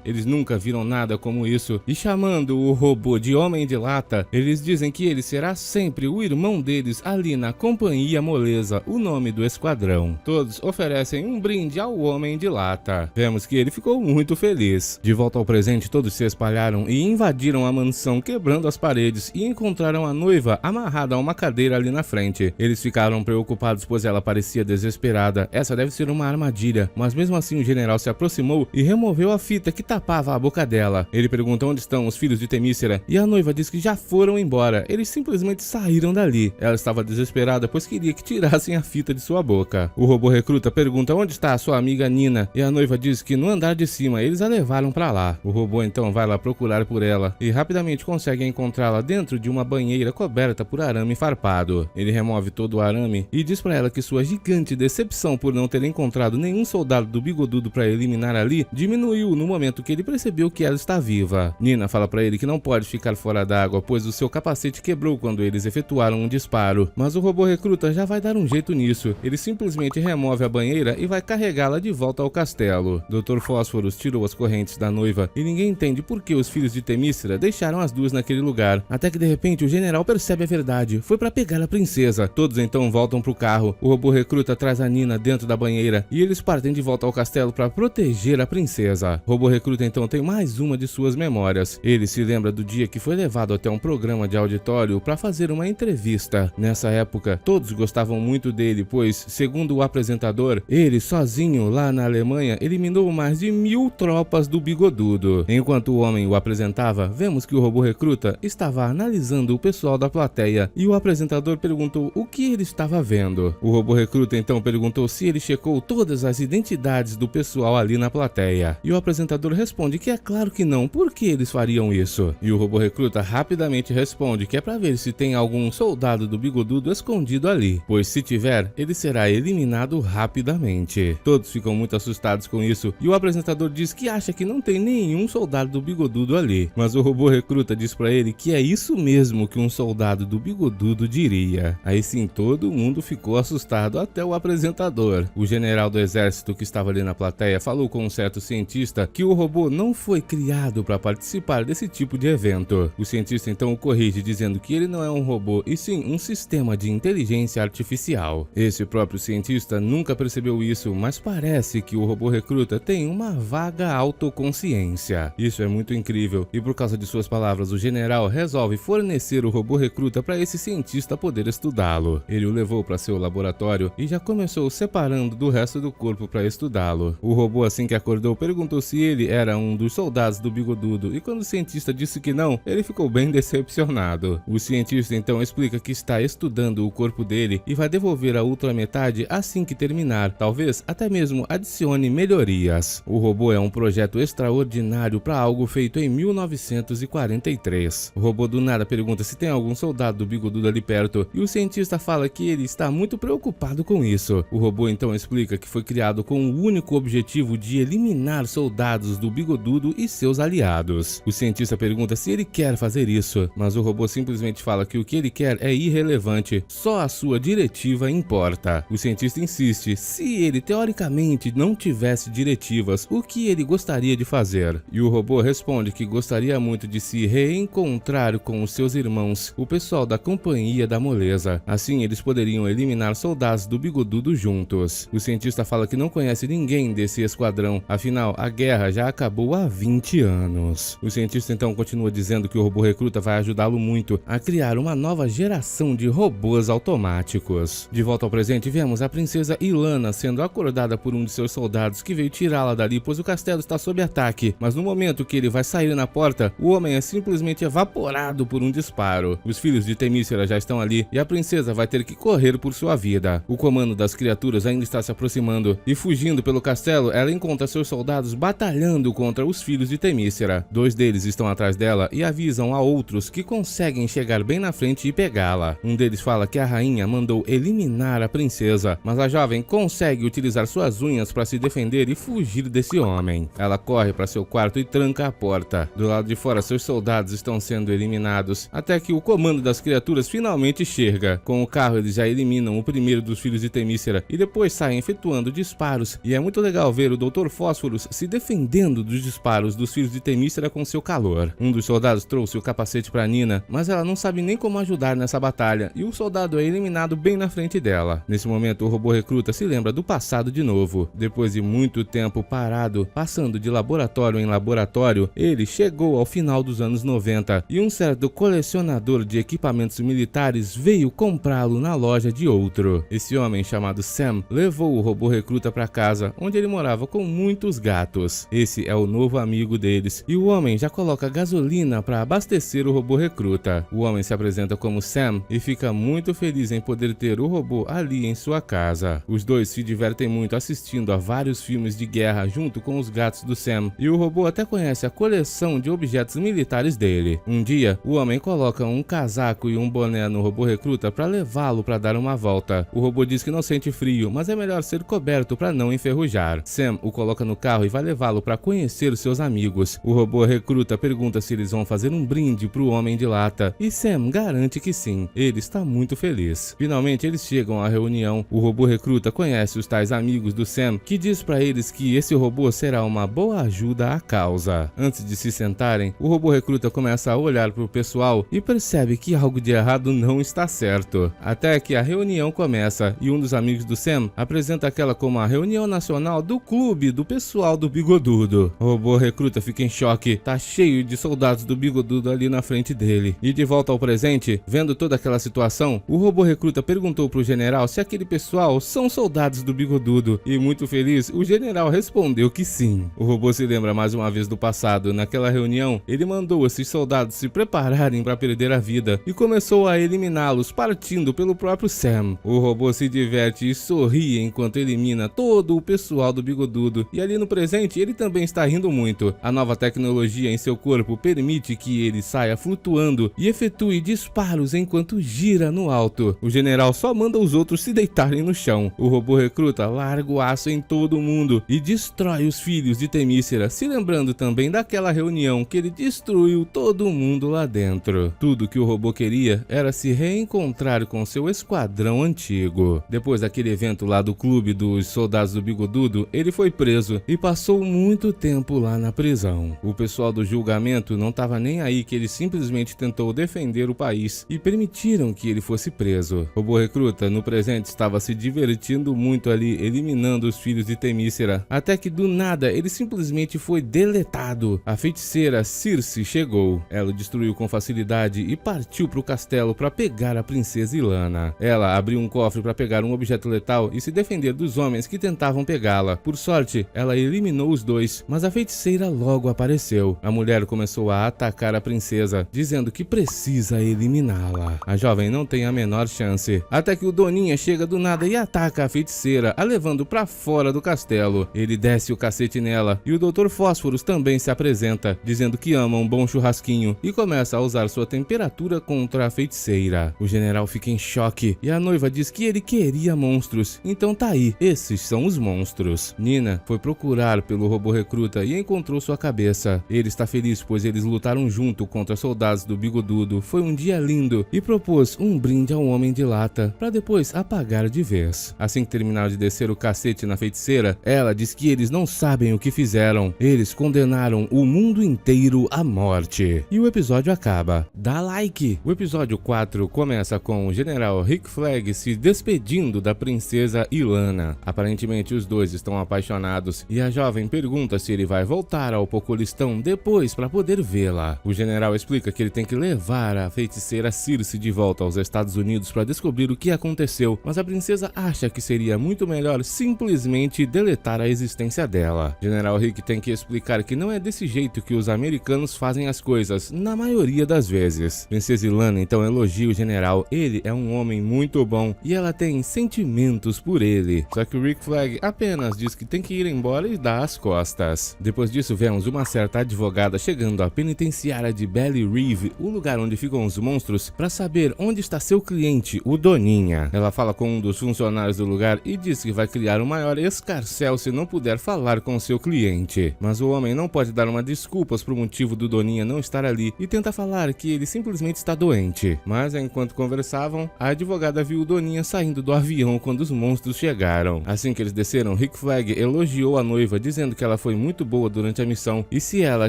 Eles nunca viram nada como isso e, chamando o robô de Homem de Lata, eles dizem que ele será sempre o irmão deles ali na Companhia Moleza, o nome do esquadrão. Todos oferecem um brinde ao Homem de Lata. Vemos que ele ficou muito feliz. De volta ao presente, todos se espalharam e invadiram a mansão, quebrando as paredes, e encontraram a noiva amarrada a uma cadeira ali na frente. Eles ficaram preocupados, pois ela parecia desesperada. Essa deve ser uma armadilha, mas mesmo assim o general se aproximou e removeu a fita que tapava a boca dela. Ele pergunta onde estão os filhos de Temícera e a noiva diz que já foram embora. Eles simplesmente saíram dali. Ela estava desesperada, pois queria que tirassem a fita de sua boca. O robô recruta pergunta onde está a sua amiga Nina e a noiva diz que no andar de cima eles a levaram para lá. O robô então vai lá procurar por ela e rapidamente consegue encontrá-la dentro de uma banheira coberta por arame farpado. Ele remove todo o arame e diz para ela que sua gigante decepção por não ter encontrado nenhum soldado do Bigodudo para eliminar ali diminuiu no momento que ele percebeu que ela está viva. Nina fala para ele que não pode ficar fora d'água, pois o seu capacete quebrou quando eles efetuaram um disparo, mas o robô recruta já vai dar um jeito nisso. Ele simplesmente remove a banheira e vai carregá-la de volta ao castelo. Dr. Fósforos tirou as correntes da noiva e ninguém entende por que os filhos de Temícera deixaram as duas naquele lugar, até que de repente o general percebe a verdade. Foi para pegar a princesa. Todos então voltam pro carro. O robô recruta traz a Nina dentro da banheira e eles partem de volta ao castelo para proteger a princesa. O robô recruta então tem mais uma de suas memórias. Ele se lembra do dia que foi levado até um programa de auditório para fazer uma entrevista. Nessa época, todos gostavam muito dele, pois, segundo o apresentador, ele sozinho lá na Alemanha eliminou mais de 1000 tropas do Bigodudo. Enquanto o homem o apresentava, vemos que o robô recruta estava analisando o pessoal da plateia e o apresentador perguntou o que ele estava vendo. O robô recruta então perguntou se ele checou todas as identidades do pessoal ali na plateia. E o apresentador responde que é claro que não, por que eles fariam isso? E o robô recruta rapidamente responde que é para ver se tem algum soldado do Bigodudo escondido ali, pois se tiver, ele será eliminado rapidamente. Todos ficam muito assustados com isso e o apresentador diz que acha que não tem nenhum soldado do Bigodudo ali, mas o robô recruta diz pra ele que é isso mesmo que um soldado do Bigodudo diria. Aí sim todo mundo ficou assustado, até o apresentador. O general do exército que estava ali na plateia falou com um certo cientista que o robô não foi criado para participar desse tipo de evento. O cientista então o corrige dizendo que ele não é um robô e sim um sistema de inteligência artificial. Esse próprio cientista nunca percebeu isso, mas parece que o robô recruta tem uma vaga autoconsciência. Isso é muito incrível e por causa de suas palavras o general resolve fornecer o robô recruta para esse cientista poder estudá-lo. Ele o levou para seu laboratório e já começou separando do resto do corpo para estudá-lo. O robô, assim que acordou, perguntou se ele era um dos soldados do Bigodudo e quando o cientista disse que não, ele ficou bem decepcionado. O cientista então explica que está estudando o corpo dele e vai devolver a outra metade assim que terminar, talvez até mesmo adicione melhorias. O robô é um projeto extraordinário para algo feito em 1943. O robô do nada pergunta se tem algum soldado do Bigodudo ali perto e o cientista fala que ele está muito preocupado com isso. O robô então explica que foi criado com o único objetivo de eliminar soldados do Bigodudo e seus aliados. O cientista pergunta se ele quer fazer isso, mas o robô simplesmente fala que o que ele quer é irrelevante, só a sua diretiva importa. O cientista insiste, se ele teoricamente não tivesse diretivas, o que ele gostaria de fazer? E o robô responde que gostaria muito de se reencontrar com os seus irmãos, o pessoal da Companhia da Moleza. Assim eles poderiam eliminar soldados do Bigodudo juntos. O cientista fala que não conhece ninguém desse esquadrão, afinal a guerra já acabou há 20 anos. O cientista então continua dizendo que o robô recruta vai ajudá-lo muito a criar uma nova geração de robôs automáticos. De volta ao presente, vemos a princesa Ilana sendo acordada por um de seus soldados que veio tirá-la dali, pois o castelo está sob ataque. Mas no momento que ele vai sair na porta, o homem simplesmente evaporado por um disparo. Os filhos de Temícera já estão ali e a princesa vai ter que correr por sua vida. O comando das criaturas ainda está se aproximando e, fugindo pelo castelo, ela encontra seus soldados batalhando contra os filhos de Temícera. 2 deles estão atrás dela e avisam a outros que conseguem chegar bem na frente e pegá-la. Um deles fala que a rainha mandou eliminar a princesa, mas a jovem consegue utilizar suas unhas para se defender e fugir desse homem. Ela corre para seu quarto e tranca a porta. Do lado de fora, seus soldados estão sendo eliminados, até que o comando das criaturas finalmente chega. Com o carro, eles já eliminam o primeiro dos filhos de Temícera e depois saem efetuando disparos. E é muito legal ver o Dr. Fósforos se defendendo dos disparos dos filhos de Temícera com seu calor. Um dos soldados trouxe o capacete para Nina, mas ela não sabe nem como ajudar nessa batalha, e o soldado é eliminado bem na frente dela. Nesse momento, o robô recruta se lembra do passado de novo. Depois de muito tempo parado, passando de laboratório em laboratório, ele chegou ao final dos anos 90 e um certo colecionador de equipamentos militares veio comprá-lo na loja de outro. Esse homem, chamado Sam, levou o robô recruta para casa, onde ele morava com muitos gatos. Esse é o novo amigo deles, e o homem já coloca gasolina para abastecer o robô recruta. O homem se apresenta como Sam e fica muito feliz em poder ter o robô ali em sua casa. Os dois se divertem muito assistindo a vários filmes de guerra junto com os gatos do Sam, e o robô até conhece a coleção de objetos militares dele. Um dia, o homem coloca um casaco e um boné no robô recruta para levá-lo para dar uma volta. O robô diz que não sente frio, mas é melhor ser coberto para não enferrujar. Sam o coloca no carro e vai levá-lo para conhecer seus amigos. O robô recruta pergunta se eles vão fazer um brinde para o Homem de Lata, e Sam garante que sim. Ele está muito feliz. Finalmente eles chegam à reunião. O robô recruta conhece os tais amigos do Sam, que diz para eles que esse robô será uma boa ajuda à causa. Antes de se sentarem, o robô recruta começa a olhar para o pessoal e percebe que algo de errado não está certo. Até que a reunião começa e um dos amigos do Sam apresenta aquela como a reunião nacional do clube do pessoal do Bigodudo. O robô recruta fica em choque, tá cheio de soldados do Bigodudo ali na frente dele. E de volta ao presente, vendo toda aquela situação, o robô recruta perguntou pro general se aquele pessoal são soldados do Bigodudo, e muito feliz, o general respondeu que sim. O robô se lembra mais uma vez do passado. Naquela reunião, ele mandou esses soldados se prepararem para perder a vida e começou a eliminá-los partindo pelo próprio Sam. O robô se diverte e sorri enquanto elimina todo o pessoal do Bigodudo, e ali no presente ele também está rindo muito. A nova tecnologia em seu corpo permite que ele saia flutuando e efetue disparos enquanto gira no alto. O general só manda os outros se deitarem no chão. O robô recruta larga o aço em todo mundo e destrói os filhos de Temícera, se lembrando também daquela reunião que ele destruiu todo mundo lá dentro. Tudo que o robô queria era se reencontrar com seu esquadrão antigo. Depois daquele evento lá do clube dos soldados do Bigodudo, ele foi preso e passou muito tempo lá na prisão. O pessoal do julgamento não estava nem aí que ele simplesmente tentou defender o país e permitiram que ele fosse preso. O robô recruta no presente estava se divertindo muito ali, eliminando os filhos de Temícera, até que do nada ele simplesmente foi deletado. A feiticeira Circe chegou. Ela destruiu com facilidade e partiu para o castelo para pegar a princesa Ilana. Ela abriu um cofre para pegar um objeto letal e se defender dos homens que tentavam pegá-la. Por sorte, ela eliminou os dois, mas a feiticeira logo apareceu. A mulher começou a atacar a princesa, dizendo que precisa eliminá-la. A jovem não tem a menor chance, até que o Doninha chega do nada e ataca a feiticeira, a levando para fora do castelo. Ele desce o cacete nela e o Dr. Fósforos também se apresenta, dizendo que ama um bom churrasquinho, e começa a usar sua temperatura contra a feiticeira. O general fica em choque e a noiva diz que ele queria monstros, então tá aí, esses são os monstros. Nina foi procurar pelo robô recruta e encontrou sua cabeça. Ele está feliz pois eles lutaram junto contra soldados do Bigodudo. Foi um dia lindo e propôs um brinde ao Homem de Lata para depois apagar de vez. Assim que terminaram de descer o cacete na feiticeira, ela diz que eles não sabem o que fizeram. Eles condenaram o mundo inteiro à morte. E o episódio acaba. Dá like! O episódio 4 começa com o general Rick Flag se despedindo da princesa Ilana. Aparentemente os dois estão apaixonados e a jovem pergunta se ele vai voltar ao Pocolistão depois para poder vê-la. O general explica que ele tem que levar a feiticeira Circe de volta aos Estados Unidos para descobrir o que aconteceu, mas a princesa acha que seria muito melhor simplesmente deletar a existência dela. General Rick tem que explicar que não é desse jeito que os americanos fazem fazem as coisas, na maioria das vezes. Princesa Ilana então elogia o general, ele é um homem muito bom e ela tem sentimentos por ele. Só que o Rick Flag apenas diz que tem que ir embora e dá as costas. Depois disso vemos uma certa advogada chegando à penitenciária de Belly Reeve, o lugar onde ficam os monstros, para saber onde está seu cliente, o Doninha. Ela fala com um dos funcionários do lugar e diz que vai criar o maior escarcéu se não puder falar com seu cliente. Mas o homem não pode dar uma desculpas pro motivo do Doninha não estar ali e tenta falar que ele simplesmente está doente. Mas enquanto conversavam, a advogada viu o Doninha saindo do avião quando os monstros chegaram. Assim que eles desceram, Rick Flag elogiou a noiva, dizendo que ela foi muito boa durante a missão e se ela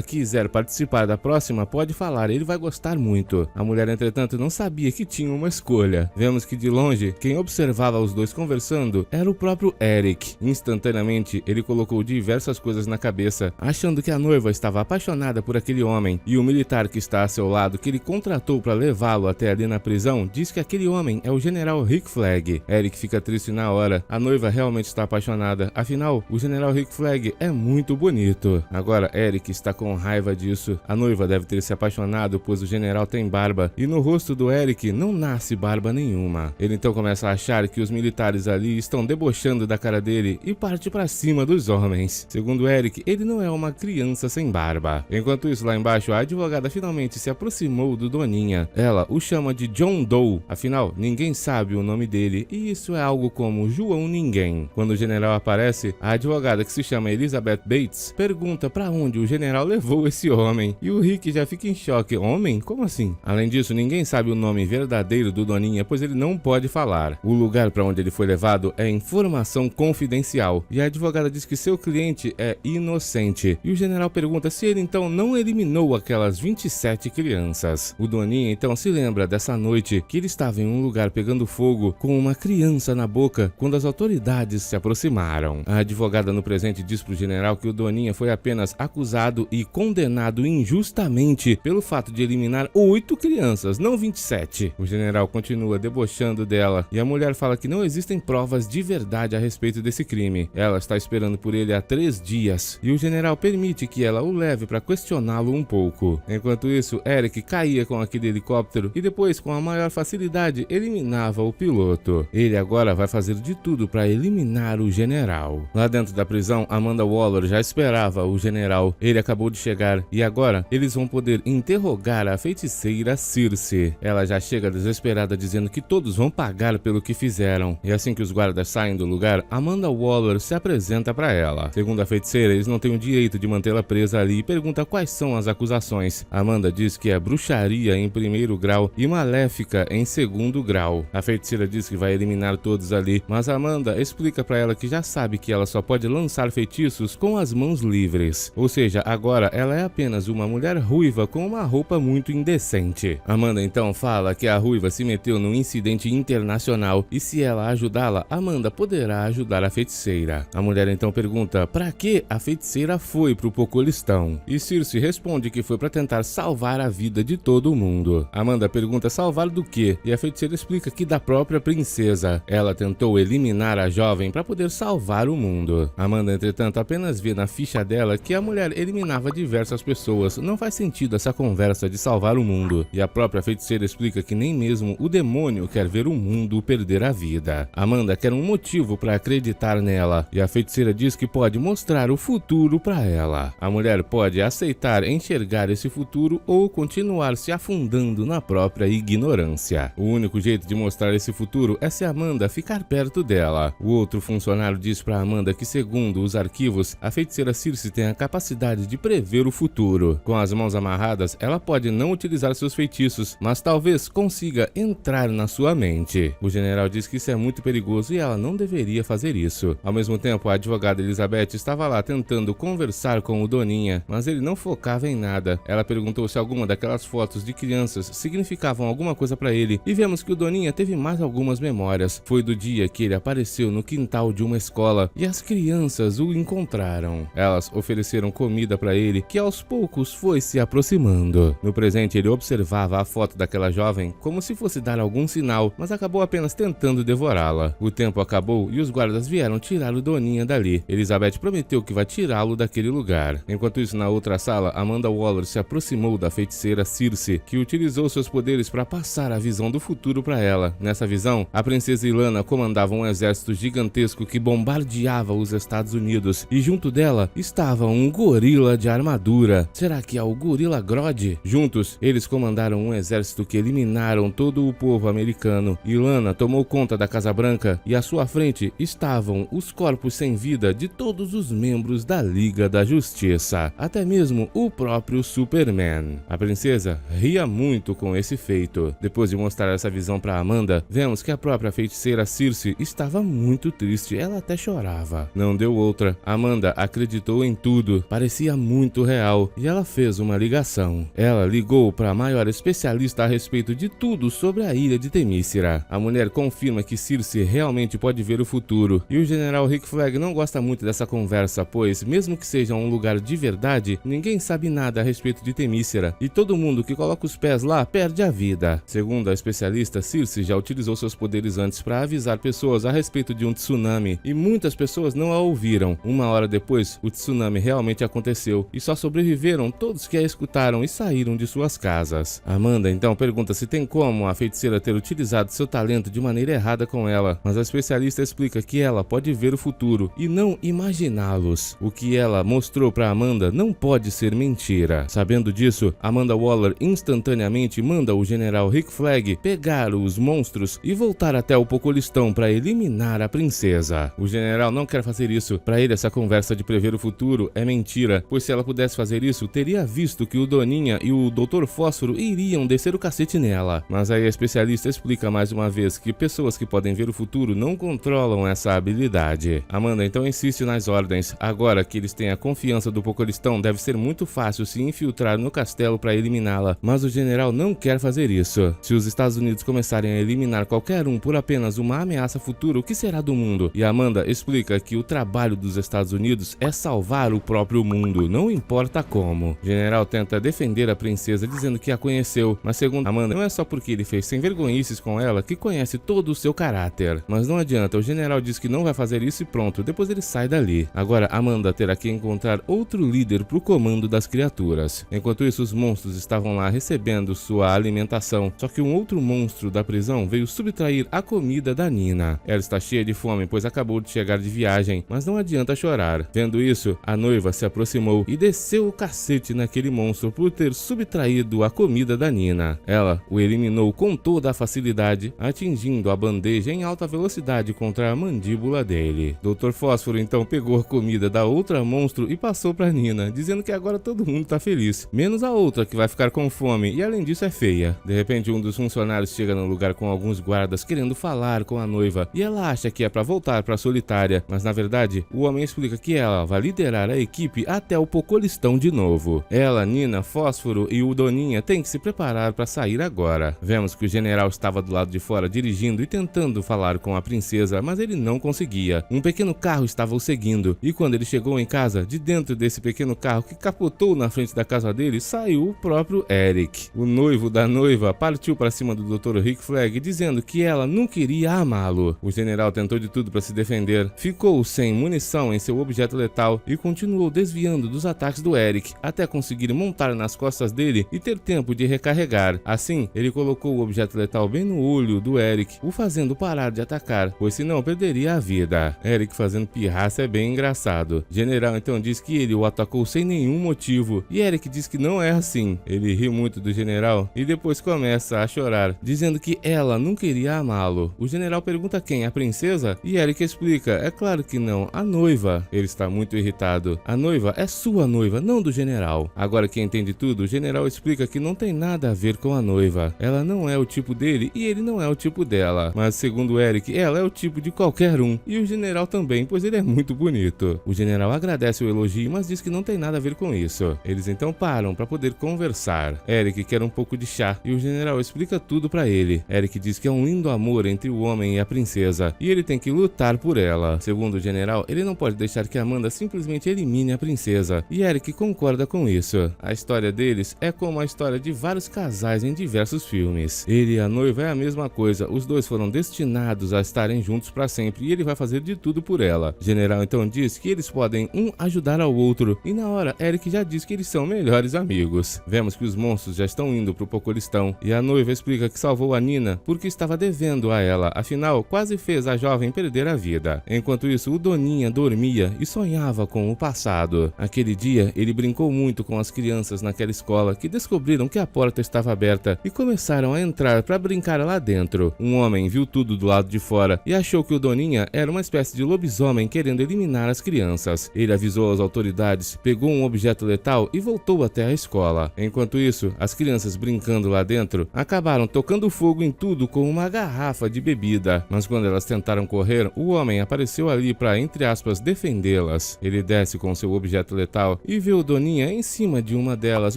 quiser participar da próxima, pode falar, ele vai gostar muito. A mulher, entretanto, não sabia que tinha uma escolha. Vemos que de longe, quem observava os dois conversando era o próprio Eric. Instantaneamente, ele colocou diversas coisas na cabeça, achando que a noiva estava apaixonada por aquele homem, e o militar que está a seu lado, que ele contratou para levá-lo até ali na prisão, diz que aquele homem é o general Rick Flag. Eric fica triste na hora, a noiva realmente está apaixonada, afinal, o general Rick Flag é muito bonito. Agora, Eric está com raiva disso, a noiva deve ter se apaixonado, pois o general tem barba, e no rosto do Eric não nasce barba nenhuma. Ele então começa a achar que os militares ali estão debochando da cara dele e parte para cima dos homens. Segundo Eric, ele não é uma criança sem barba. Enquanto isso, lá embaixo, a advogada finalmente se aproximou do Doninha. Ela o chama de John Doe, afinal, ninguém sabe o nome dele e isso é algo como João Ninguém. Quando o general aparece, a advogada, que se chama Elizabeth Bates, pergunta para onde o general levou esse homem e o Rick já fica em choque. Homem? Como assim? Além disso, ninguém sabe o nome verdadeiro do Doninha, pois ele não pode falar. O lugar para onde ele foi levado é informação confidencial e a advogada diz que seu cliente é inocente e o general pergunta se ele então não eliminou aquelas 27 crianças. O Doninha então se lembra dessa noite que ele estava em um lugar pegando fogo com uma criança na boca quando as autoridades se aproximaram. A advogada no presente diz pro general que o Doninha foi apenas acusado e condenado injustamente pelo fato de eliminar 8 crianças, não 27. O general continua debochando dela e a mulher fala que não existem provas de verdade a respeito desse crime. Ela está esperando por ele há 3 dias e o general permite que ela o leve para questioná-lo um pouco. Enquanto isso, Eric caía com aquele helicóptero e depois, com a maior facilidade, eliminava o piloto. Ele agora vai fazer de tudo para eliminar o general. Lá dentro da prisão, Amanda Waller já esperava o general. Ele acabou de chegar e agora eles vão poder interrogar a feiticeira Circe. Ela já chega desesperada dizendo que todos vão pagar pelo que fizeram. E assim que os guardas saem do lugar, Amanda Waller se apresenta para ela. Segundo a feiticeira, eles não têm o direito de mantê-la presa ali e pergunta quais são as acusações. Amanda diz que é bruxaria em 1º grau e maléfica em 2º grau. A feiticeira diz que vai eliminar todos ali, mas Amanda explica para ela que já sabe que ela só pode lançar feitiços com as mãos livres. Ou seja, agora ela é apenas uma mulher ruiva com uma roupa muito indecente. Amanda então fala que a ruiva se meteu num incidente internacional e se ela ajudá-la, Amanda poderá ajudar a feiticeira. A mulher então pergunta para que a feiticeira foi pro Pocolistão e Circe responde que foi para tentar salvar a vida de todo mundo. Amanda pergunta salvar do quê? E a feiticeira explica que da própria princesa. Ela tentou eliminar a jovem para poder salvar o mundo. Amanda, entretanto, apenas vê na ficha dela que a mulher eliminava diversas pessoas. Não faz sentido essa conversa de salvar o mundo. E a própria feiticeira explica que nem mesmo o demônio quer ver o mundo perder a vida. Amanda quer um motivo para acreditar nela e a feiticeira diz que pode mostrar o futuro para ela. A mulher pode aceitar enxergar esse futuro ou continuar se afundando na própria ignorância. O único jeito de mostrar esse futuro é se Amanda ficar perto dela. O outro funcionário diz para Amanda que, segundo os arquivos, a feiticeira Circe tem a capacidade de prever o futuro. Com as mãos amarradas, ela pode não utilizar seus feitiços, mas talvez consiga entrar na sua mente. O general diz que isso é muito perigoso e ela não deveria fazer isso. Ao mesmo tempo, a advogada Elizabeth estava lá tentando conversar com o Doninha, mas ele não focava em nada. Ela perguntou se alguma daquelas fotos de crianças significavam alguma coisa para ele e vemos que o Doninha teve mais algumas memórias. Foi do dia que ele apareceu no quintal de uma escola e as crianças o encontraram. Elas ofereceram comida para ele, que aos poucos foi se aproximando. No presente, ele observava a foto daquela jovem como se fosse dar algum sinal, mas acabou apenas tentando devorá-la. O tempo acabou e os guardas vieram tirar o Doninha dali. Elizabeth prometeu que vai tirá-lo daquele lugar. Enquanto isso, na outra sala, Amanda Waller se aproximou da feiticeira Circe, que utilizou seus poderes para passar a visão do futuro para ela. Nessa visão, a princesa Ilana comandava um exército gigantesco que bombardeava os Estados Unidos, e junto dela estava um gorila de armadura. Será que é o Gorila Grodd? Juntos, eles comandaram um exército que eliminaram todo o povo americano. Ilana tomou conta da Casa Branca e à sua frente estavam os corpos sem vida de todos os membros da Liga da Justiça, até mesmo o próprio Superman. A princesa ria muito com esse feito. Depois de mostrar essa visão para Amanda, vemos que a própria feiticeira Circe estava muito triste, ela até chorava. Não deu outra, Amanda acreditou em tudo, parecia muito real, e ela fez uma ligação. Ela ligou para a maior especialista a respeito de tudo sobre a ilha de Temícera. A mulher confirma que Circe realmente pode ver o futuro, e o general Rick Flag não gosta muito dessa conversa, pois mesmo que seja um lugar de verdade, ninguém sabe nada a respeito de Temícera, e todo mundo que coloca os pés lá perde a vida. Segundo a especialista, Circe já utilizou seus poderes antes para avisar pessoas a respeito de um tsunami, e muitas pessoas não a ouviram. Uma hora depois, o tsunami realmente aconteceu, e só sobreviveram todos que a escutaram e saíram de suas casas. Amanda então pergunta se tem como a feiticeira ter utilizado seu talento de maneira errada com ela, mas a especialista explica que ela pode ver o futuro e não imaginá-los. O que ela mostrou para Amanda não pode ser mentira. Sabendo disso, Amanda Waller instantaneamente manda o general Rick Flag pegar os monstros e voltar até o Pocolistão para eliminar a princesa. O general não quer fazer isso. Para ele, essa conversa de prever o futuro é mentira, pois se ela pudesse fazer isso, teria visto que o Doninha e o Dr. Fósforo iriam descer o cacete nela. Mas aí a especialista explica mais uma vez que pessoas que podem ver o futuro não controlam essa habilidade. Amanda então insiste nas ordens. Agora que eles têm a confiança do Pocolistão, deve ser muito fácil se infiltrar no castelo para eliminá-la, mas o general não quer fazer isso. Se os Estados Unidos começarem a eliminar qualquer um por apenas uma ameaça futura, o que será do mundo? E Amanda explica que o trabalho dos Estados Unidos é salvar o próprio mundo, não importa como. O general tenta defender a princesa dizendo que a conheceu, mas segundo Amanda, não é só porque ele fez sem vergonhices com ela que conhece todo o seu caráter. Mas não adianta, o general diz que não vai fazer isso e pronto, depois ele sai dali. Agora Amanda terá que encontrar outro líder para o comando das criaturas. Enquanto isso, os monstros estavam lá recebendo sua alimentação, só que um outro monstro da prisão veio subtrair a comida da Nina. Ela está cheia de fome, pois acabou de chegar de viagem, mas não adianta chorar. Vendo isso, a noiva se aproximou e desceu o cacete naquele monstro por ter subtraído a comida da Nina. Ela o eliminou com toda a facilidade, atingindo a bandeja em alta velocidade contra a mandíbula dele. Dr. Fósforo então pegou a comida da outra monstro e passou para Nina, dizendo que agora todo mundo tá feliz, menos a outra que vai ficar com fome e além disso é feia. De repente, um dos funcionários chega no lugar com alguns guardas querendo falar com a noiva, e ela acha que é para voltar para Solitária, mas na verdade o homem explica que ela vai liderar a equipe até o Pocolistão de novo. Ela, Nina, Fósforo e o Doninha têm que se preparar para sair agora. Vemos que o general estava do lado de fora dirigindo e tentando falar com a princesa, mas ele não conseguia. Um pequeno carro estava o seguindo, e quando ele chegou em casa, de dentro desse pequeno carro que capotou na frente da casa dele, saiu o próprio Eric. O noivo da noiva partiu para cima do Dr. Rick Flag dizendo que ela não queria amá-lo. O general tentou de tudo para se defender, ficou sem munição em seu objeto letal e continuou desviando dos ataques do Eric até conseguir montar nas costas dele e ter tempo de recarregar. Assim, ele colocou o objeto letal bem no olho do Eric, o fazendo parar de atacar, pois senão perderia a vida. Eric fazendo pirraça é bem engraçado. General então diz que ele o atacou sem nenhum motivo, e Eric diz que não é assim. Ele ri muito do general e depois começa a chorar, dizendo que ela não queria amá-lo. O general pergunta quem, a princesa? E Eric explica, é claro que não, a noiva. Ele está muito irritado. A noiva é sua noiva, não do general. Agora que entende tudo, o general explica que não tem nada a ver com a noiva. Ela não é o tipo dele e ele não é o tipo dela. Mas segundo Eric, ela é o tipo de qualquer um. E o general também, pois ele é muito bonito. O general agradece o elogio, mas diz que não tem nada a ver com isso. Eles então param para poder conversar. Eric quer um pouco de chá e o general explica tudo para ele. Eric diz que é um lindo amor entre o homem e a princesa e ele tem que lutar por ela. Segundo o general, ele não pode deixar que Amanda simplesmente elimine a princesa, e Eric concorda com isso. A história deles é como a história de vários casais em diversos filmes. Ele e a noiva é a mesma coisa, os dois foram destinados a estarem juntos para sempre e ele vai fazer de tudo por ela. O general então diz que eles podem um ajudar ao outro, e na hora Eric já diz que que eles são melhores amigos. Vemos que os monstros já estão indo pro Pocolistão e a noiva explica que salvou a Nina porque estava devendo a ela, afinal quase fez a jovem perder a vida. Enquanto isso, o Doninha dormia e sonhava com o passado. Aquele dia, ele brincou muito com as crianças naquela escola que descobriram que a porta estava aberta e começaram a entrar para brincar lá dentro. Um homem viu tudo do lado de fora e achou que o Doninha era uma espécie de lobisomem querendo eliminar as crianças. Ele avisou as autoridades, pegou um objeto letal e voltou até a escola. Enquanto isso, as crianças brincando lá dentro acabaram tocando fogo em tudo com uma garrafa de bebida. Mas quando elas tentaram correr, o homem apareceu ali para, entre aspas, defendê-las. Ele desce com seu objeto letal e vê o Doninha em cima de uma delas,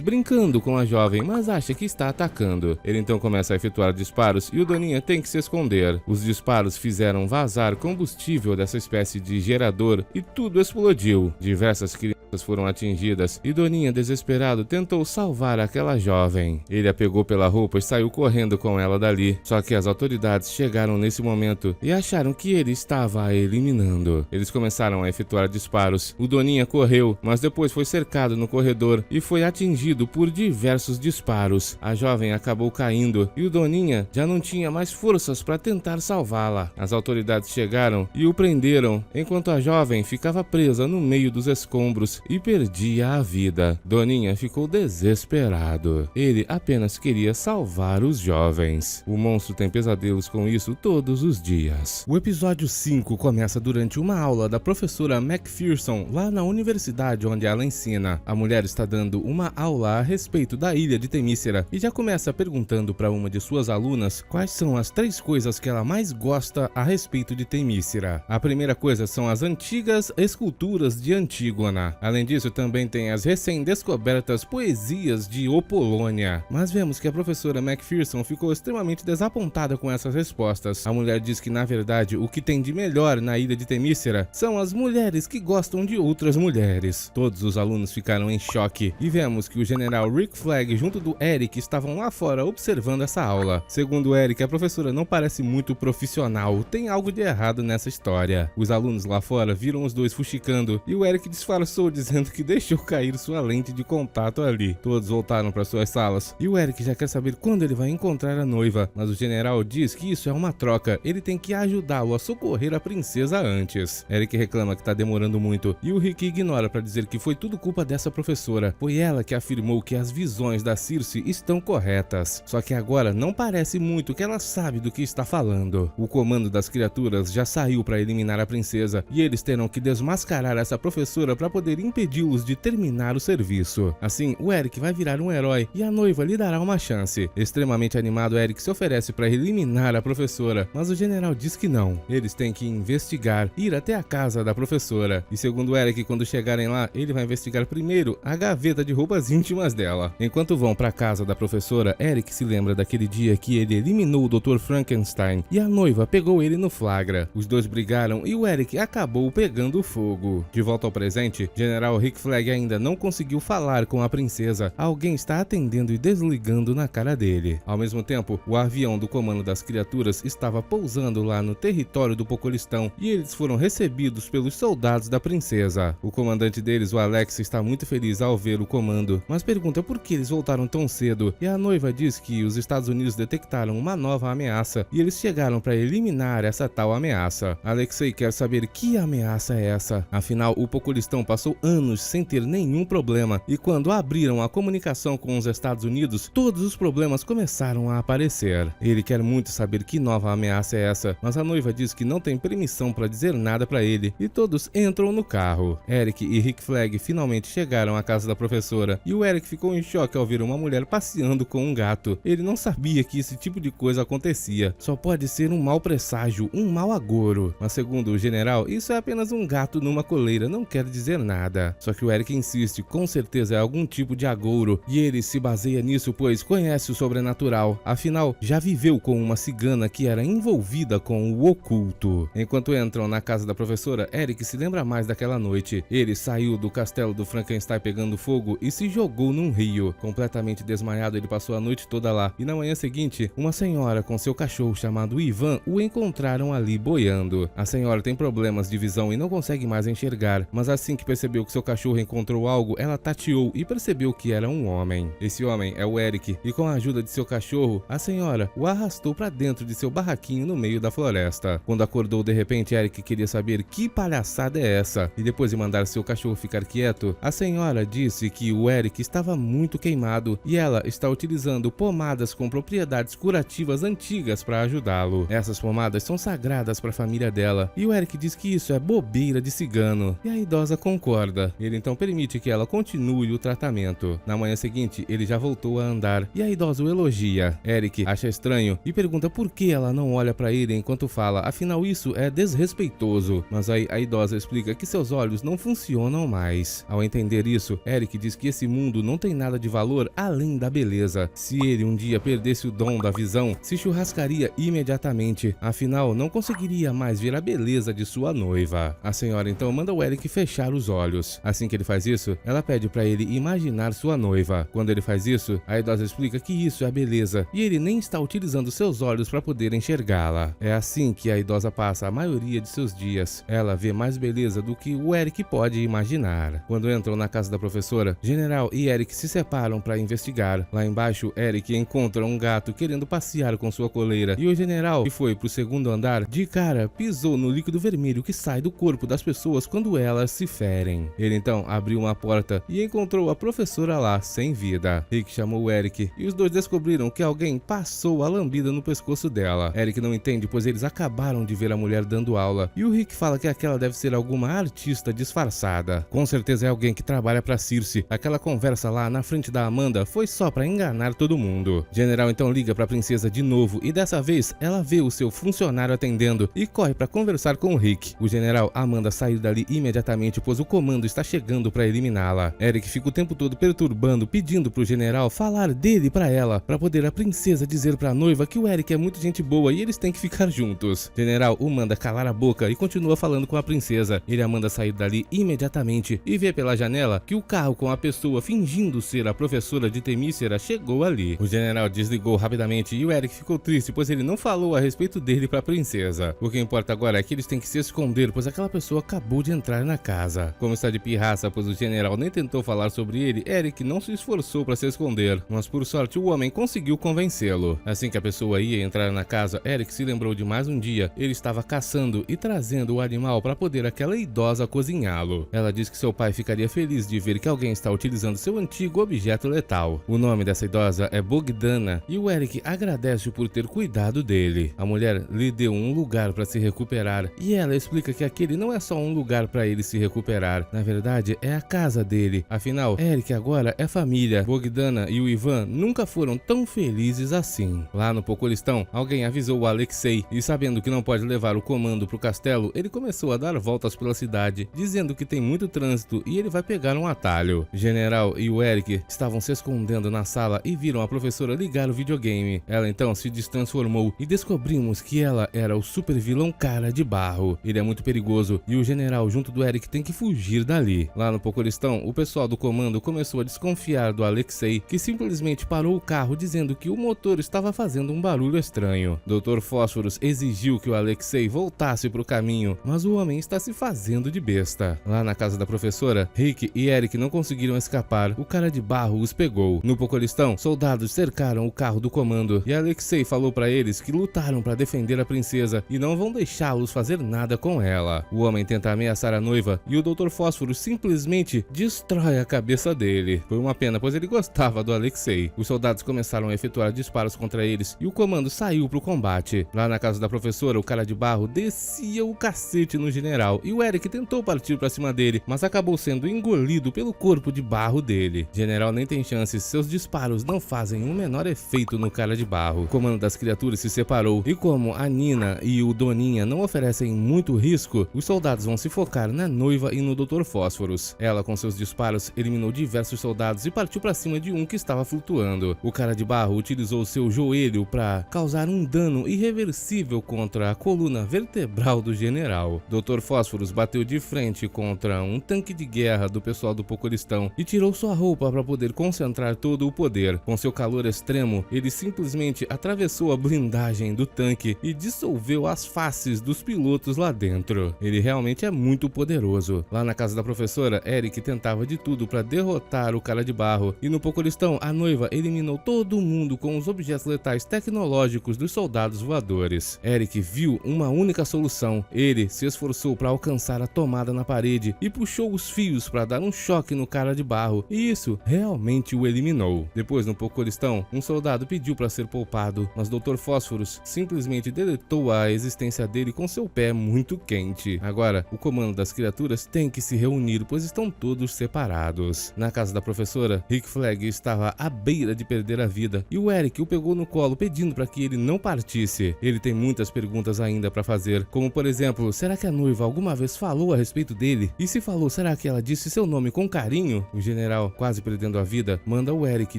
brincando com a jovem, mas acha que está atacando. Ele então começa a efetuar disparos e o Doninha tem que se esconder. Os disparos fizeram vazar combustível dessa espécie de gerador e tudo explodiu. Diversas crianças foram atingidas e Doninha, desesperado, tentou salvar aquela jovem. Ele a pegou pela roupa e saiu correndo com ela dali. Só que as autoridades chegaram nesse momento e acharam que ele estava a eliminando. Eles começaram a efetuar disparos. O Doninha correu, mas depois foi cercado no corredor e foi atingido por diversos disparos. A jovem acabou caindo e o Doninha já não tinha mais forças para tentar salvá-la. As autoridades chegaram e o prenderam, enquanto a jovem ficava presa no meio dos escombros e perdia a vida. Doninha ficou desesperado. Ele apenas queria salvar os jovens. O monstro tem pesadelos com isso todos os dias. O episódio 5 começa durante uma aula da professora McPherson lá na universidade onde ela ensina. A mulher está dando uma aula a respeito da ilha de Temícera e já começa perguntando para uma de suas alunas quais são as 3 coisas que ela mais gosta a respeito de Temícera. A primeira coisa são as antigas esculturas de Antígona. Além disso, também tem as recém-descobertas poesias de Opolônia. Mas vemos que a professora McPherson ficou extremamente desapontada com essas respostas. A mulher diz que, na verdade, o que tem de melhor na ilha de Temícera são as mulheres que gostam de outras mulheres. Todos os alunos ficaram em choque e vemos que o general Rick Flag junto do Eric estavam lá fora observando essa aula. Segundo Eric, a professora não parece muito profissional, tem algo de errado nessa história. Os alunos lá fora viram os dois fuxicando e o Eric disfarçou dizendo que deixou cair sua lente de contato ali. Todos voltaram para suas salas e o Eric já quer saber quando ele vai encontrar a noiva, mas o general diz que isso é uma troca, ele tem que ajudá-lo a socorrer a princesa antes. Eric reclama que tá demorando muito e o Rick ignora para dizer que foi tudo culpa dessa professora, foi ela que afirmou que as visões da Circe estão corretas. Só que agora não parece muito que ela sabe do que está falando. O comando das criaturas já saiu para eliminar a princesa e eles terão que desmascarar essa professora para poder impedi-los de terminar o serviço. Assim, o Eric vai virar um herói e a noiva lhe dará uma chance. Extremamente animado, Eric se oferece para eliminar a professora, mas o general diz que não. Eles têm que investigar, ir até a casa da professora. E segundo Eric, quando chegarem lá, ele vai investigar primeiro a gaveta de roupas íntimas dela. Enquanto vão para a casa da professora, Eric se lembra daquele dia que ele eliminou o Dr. Frankenstein e a noiva pegou ele no flagra. Os dois brigaram e o Eric acabou pegando fogo. De volta ao presente, General Rick Flag ainda não conseguiu falar com a princesa. Alguém está atendendo e desligando na cara dele. Ao mesmo tempo, o avião do comando das criaturas estava pousando lá no território do Pocolistão e eles foram recebidos pelos soldados da princesa. O comandante deles, o Alex, está muito feliz ao ver o comando, mas pergunta por que eles voltaram tão cedo e a noiva diz que os Estados Unidos detectaram uma nova ameaça e eles chegaram para eliminar essa tal ameaça. Alexei quer saber que ameaça é essa, afinal o Pocolistão passou anos sem ter nenhum problema e quando abriram a comunicação com os Estados Unidos, todos os problemas começaram a aparecer. Ele quer muito saber que nova ameaça é essa, mas a noiva diz que não tem permissão para dizer nada para ele e todos entram no carro. Eric e Rick Flag finalmente chegaram à casa da professora e o Eric ficou em choque ao ver uma mulher passeando com um gato. Ele não sabia que esse tipo de coisa acontecia, só pode ser um mau presságio, um mau agouro. Mas segundo o general, isso é apenas um gato numa coleira, não quer dizer nada. Só que o Eric insiste, com certeza é algum tipo de agouro e ele se baseia nisso pois conhece o sobrenatural, afinal já viveu com uma cigana que era envolvida com o oculto. Enquanto entram na casa da professora, Eric se lembra mais daquela noite. Ele saiu do castelo do Frankenstein pegando fogo e se jogou num rio. Completamente desmaiado, ele passou a noite toda lá e na manhã seguinte, uma senhora com seu cachorro chamado Ivan o encontraram ali boiando. A senhora tem problemas de visão e não consegue mais enxergar, mas assim que percebeu que seu cachorro encontrou algo, ela tateou e percebeu que era um homem. Esse homem é o Eric, e com a ajuda de seu cachorro, a senhora o arrastou para dentro de seu barraquinho no meio da floresta. Quando acordou de repente, Eric queria saber que palhaçada é essa, e depois de mandar seu cachorro ficar quieto, a senhora disse que o Eric estava muito queimado e ela está utilizando pomadas com propriedades curativas antigas para ajudá-lo. Essas pomadas são sagradas para a família dela, e o Eric diz que isso é bobeira de cigano, e a idosa concorda. Ele então permite que ela continue o tratamento. Na manhã seguinte, ele já voltou a andar, e a idosa o elogia. Eric acha estranho e pergunta por que ela não olha para ele enquanto fala, afinal isso é desrespeitoso. Mas aí a idosa explica que seus olhos não funcionam mais. Ao entender isso, Eric diz que esse mundo não tem nada de valor além da beleza. Se ele um dia perdesse o dom da visão, se churrascaria imediatamente, afinal não conseguiria mais ver a beleza de sua noiva. A senhora então manda o Eric fechar os olhos. Assim que ele faz isso, ela pede para ele imaginar sua noiva. Quando ele faz isso, a idosa explica que isso é a beleza e ele nem está utilizando seus olhos para poder enxergá-la. É assim que a idosa passa a maioria de seus dias. Ela vê mais beleza do que o Eric pode imaginar. Quando entram na casa da professora, General e Eric se separam para investigar. Lá embaixo, Eric encontra um gato querendo passear com sua coleira e o general, que foi pro segundo andar, de cara pisou no líquido vermelho que sai do corpo das pessoas quando elas se ferem. Ele então abriu uma porta e encontrou a professora lá sem vida. Rick chamou o Eric e os dois descobriram que alguém passou a lambida no pescoço dela. Eric não entende, pois eles acabaram de ver a mulher dando aula e o Rick fala que aquela deve ser alguma artista disfarçada. Com certeza é alguém que trabalha pra Circe. Aquela conversa lá na frente da Amanda foi só pra enganar todo mundo. General então liga pra princesa de novo e dessa vez ela vê o seu funcionário atendendo e corre pra conversar com o Rick. O general manda sair dali imediatamente, pois o comando está chegando pra eliminá-la. Eric fica o tempo todo perturbando, pedindo pro general falar dele pra ela, pra poder a princesa dizer pra noiva que o Eric é muito gente boa e eles têm que ficar juntos. General o manda calar a boca e continua falando com a princesa. Ele a manda sair dali imediatamente e vê pela janela que o carro com a pessoa fingindo ser a professora de Temícera chegou ali. O general desligou rapidamente e o Eric ficou triste, pois ele não falou a respeito dele pra princesa. O que importa agora é que eles têm que se esconder, pois aquela pessoa acabou de entrar na casa. Como está de pirraça, pois o general nem tentou falar sobre ele, Eric não se esforçou para se esconder, mas por sorte o homem conseguiu convencê-lo. Assim que a pessoa ia entrar na casa, Eric se lembrou de mais um dia. Ele estava caçando e trazendo o animal para poder aquela idosa cozinhá-lo. Ela diz que seu pai ficaria feliz de ver que alguém está utilizando seu antigo objeto letal. O nome dessa idosa é Bogdana e o Eric agradece por ter cuidado dele. A mulher lhe deu um lugar para se recuperar e ela explica que aquele não é só um lugar para ele se recuperar, na verdade é a casa dele. Afinal, Eric agora é família. Bogdana e o Ivan nunca foram tão felizes assim. Lá no Pocolistão, alguém avisou o Alexei e sabendo que não pode levar o comando pro castelo, ele começou a dar voltas pela cidade, dizendo que tem muito trânsito e ele vai pegar um atalho. O general e o Eric estavam se escondendo na sala e viram a professora ligar o videogame. Ela então se destransformou e descobrimos que ela era o super vilão Cara de Barro. Ele é muito perigoso e o general junto do Eric tem que fugir dali. Lá no Pocolistão, o pessoal do comando começou a desconfiar do Alexei, que simplesmente parou o carro dizendo que o motor estava fazendo um barulho estranho. Dr. Fósforos exigiu que o Alexei voltasse pro caminho, mas o homem está se fazendo de besta. Lá na casa da professora, Rick e Eric não conseguiram escapar. O Cara de Barro os pegou. No Pocolistão, soldados cercaram o carro do comando e Alexei falou para eles que lutaram para defender a princesa e não vão deixá-los fazer nada com ela. O homem tenta ameaçar a noiva e o Dr. Fósforo simplesmente destrói a cabeça dele. Foi uma pena, pois ele gostava do Alexei. Os soldados começaram a efetuar disparos contra eles e o comando saiu pro combate. Lá na casa da professora, o Cara de Barro descia o cacete no general e o Eric tentou partir para cima dele, mas acabou sendo engolido pelo corpo de barro dele. General nem tem chances, seus disparos não fazem o menor efeito no Cara de Barro. O comando das criaturas se separou e como a Nina e o Doninha não oferecem muito risco, os soldados vão se focar na noiva e no Dr. Fósforos. Ela com seus disparos eliminou diversos soldados e partiu para cima de um que estava flutuando. O Cara de Barro utilizou seu joelho para causar um dano irreversível contra a coluna vertebral do general. Dr. Fósforos bateu de frente contra um tanque de guerra do pessoal do Pocolistão e tirou sua roupa para poder concentrar todo o poder. Com seu calor extremo, ele simplesmente atravessou a blindagem do tanque e dissolveu as faces dos pilotos lá dentro. Ele realmente é muito poderoso. Lá na casa casa da professora, Eric tentava de tudo para derrotar o cara de barro, e no Pocolistão, a noiva eliminou todo mundo com os objetos letais tecnológicos dos soldados voadores. Eric viu uma única solução. Ele se esforçou para alcançar a tomada na parede e puxou os fios para dar um choque no cara de barro, e isso realmente o eliminou. Depois, no Pocolistão, um soldado pediu para ser poupado, mas Dr. Fósforos simplesmente deletou a existência dele com seu pé muito quente. Agora, o comando das criaturas tem que se reunir, pois estão todos separados. Na casa da professora, Rick Flag estava à beira de perder a vida, e o Eric o pegou no colo pedindo para que ele não partisse. Ele tem muitas perguntas ainda para fazer, como por exemplo, será que a noiva alguma vez falou a respeito dele? E se falou, será que ela disse seu nome com carinho? O general, quase perdendo a vida, manda o Eric